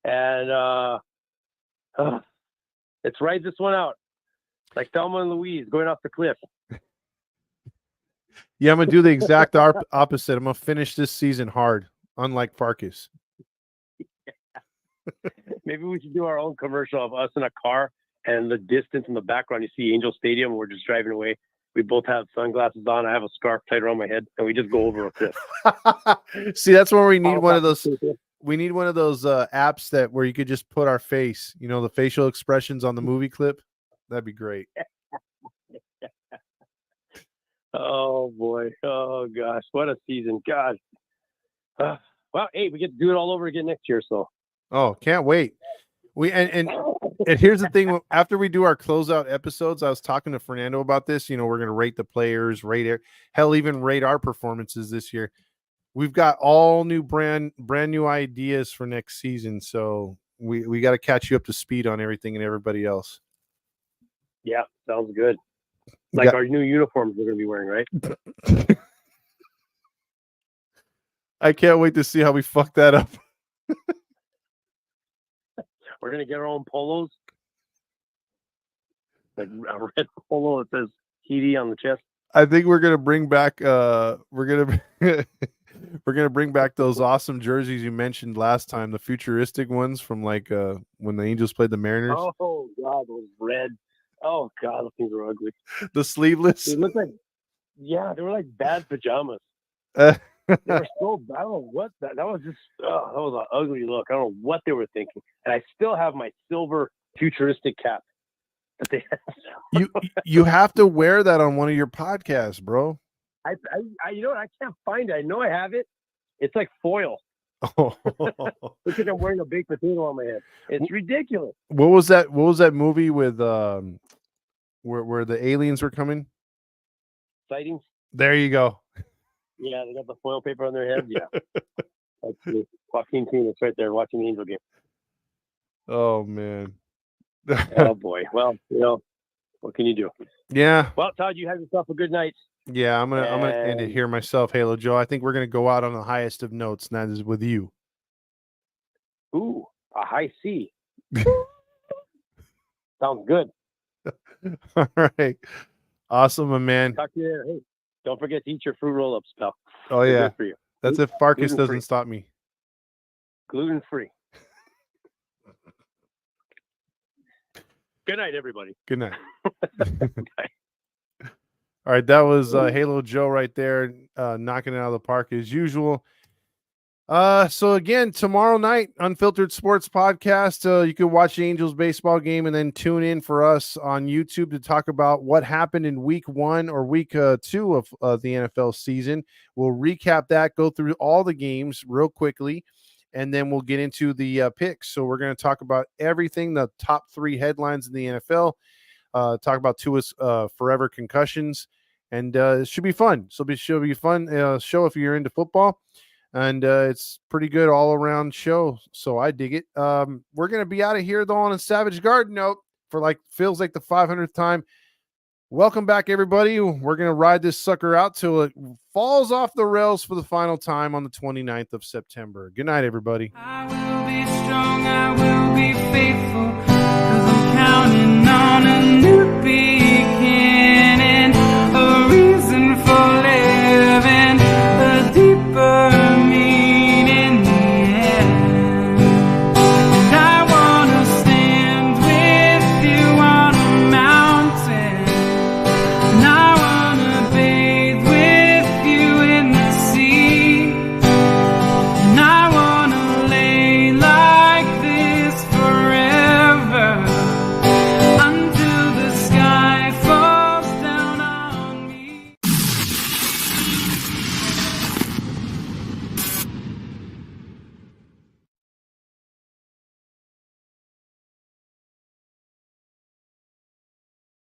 And let's ride this one out, like Thelma and Louise going off the cliff. Yeah, I'm gonna do the exact opposite. I'm gonna finish this season hard, unlike Farkas. Maybe we should do our own commercial of us in a car, and the distance in the background, you see Angel Stadium, and we're just driving away. We both have sunglasses on. I have a scarf tied around my head, and we just go over a cliff. See, that's where we need one of those. We need one of those apps where you could just put our face, the facial expressions on the movie clip. That'd be great. Oh boy! Oh gosh! What a season! God. Well, hey, we get to do it all over again next year. So. Oh, can't wait. And here's the thing. After we do our closeout episodes, I was talking to Fernando about this. We're going to rate the players, even rate our performances this year. We've got all new brand new ideas for next season. So we got to catch you up to speed on everything and everybody else. Yeah, sounds good. Like our new uniforms we're going to be wearing, right? I can't wait to see how we fuck that up. We're going to get our own polos. Like a red polo that says TD on the chest. I think we're going to bring back we're going to bring back those awesome jerseys you mentioned last time, the futuristic ones from like when the Angels played the Mariners. Oh god, those red. Oh god, those things were ugly. The sleeveless. They looked like they were like bad pajamas. They were so bad. I don't know what that was just. That was an ugly look. I don't know what they were thinking. And I still have my silver futuristic cap that they had. You have to wear that on one of your podcasts, bro. I you know what? I can't find it. I know I have it. It's like foil. Oh. Looks like I'm wearing a baked potato on my head. It's ridiculous. What was that movie with where the aliens were coming? Sightings. There you go. Yeah, they got the foil paper on their head. Yeah. That's Joaquin Phoenix right there watching the Angel game. Oh man. Oh boy. Well, what can you do? Yeah. Well, Todd, you have yourself a good night. Yeah, I'm gonna end it here myself, Halo Joe. I think we're gonna go out on the highest of notes, and that is with you. Ooh, a high C. Sounds good. All right. Awesome, my man. Talk to you later. Hey, don't forget to eat your fruit roll-ups, pal. Oh yeah. They're good for you. That's if Farkas Gluten-free. doesn't stop me. Gluten-free. Good night, everybody. Good night. All right, that was Halo Joe right there, knocking it out of the park as usual. So again, tomorrow night, Unfiltered Sports Podcast. You can watch the Angels baseball game and then tune in for us on YouTube to talk about what happened in week 1 or week 2 of the NFL season. We'll recap that, go through all the games real quickly, and then we'll get into the picks. So we're going to talk about everything, the top 3 headlines in the NFL, talk about Tua's forever concussions, and it should be fun. So it should be a fun show if you're into football. And it's pretty good all around show. So I dig it. We're going to be out of here though on a Savage Garden note for feels like the 500th time. Welcome back, everybody. We're going to ride this sucker out till it falls off the rails for the final time on the 29th of September. Good night, everybody. I will be strong, I will be faithful.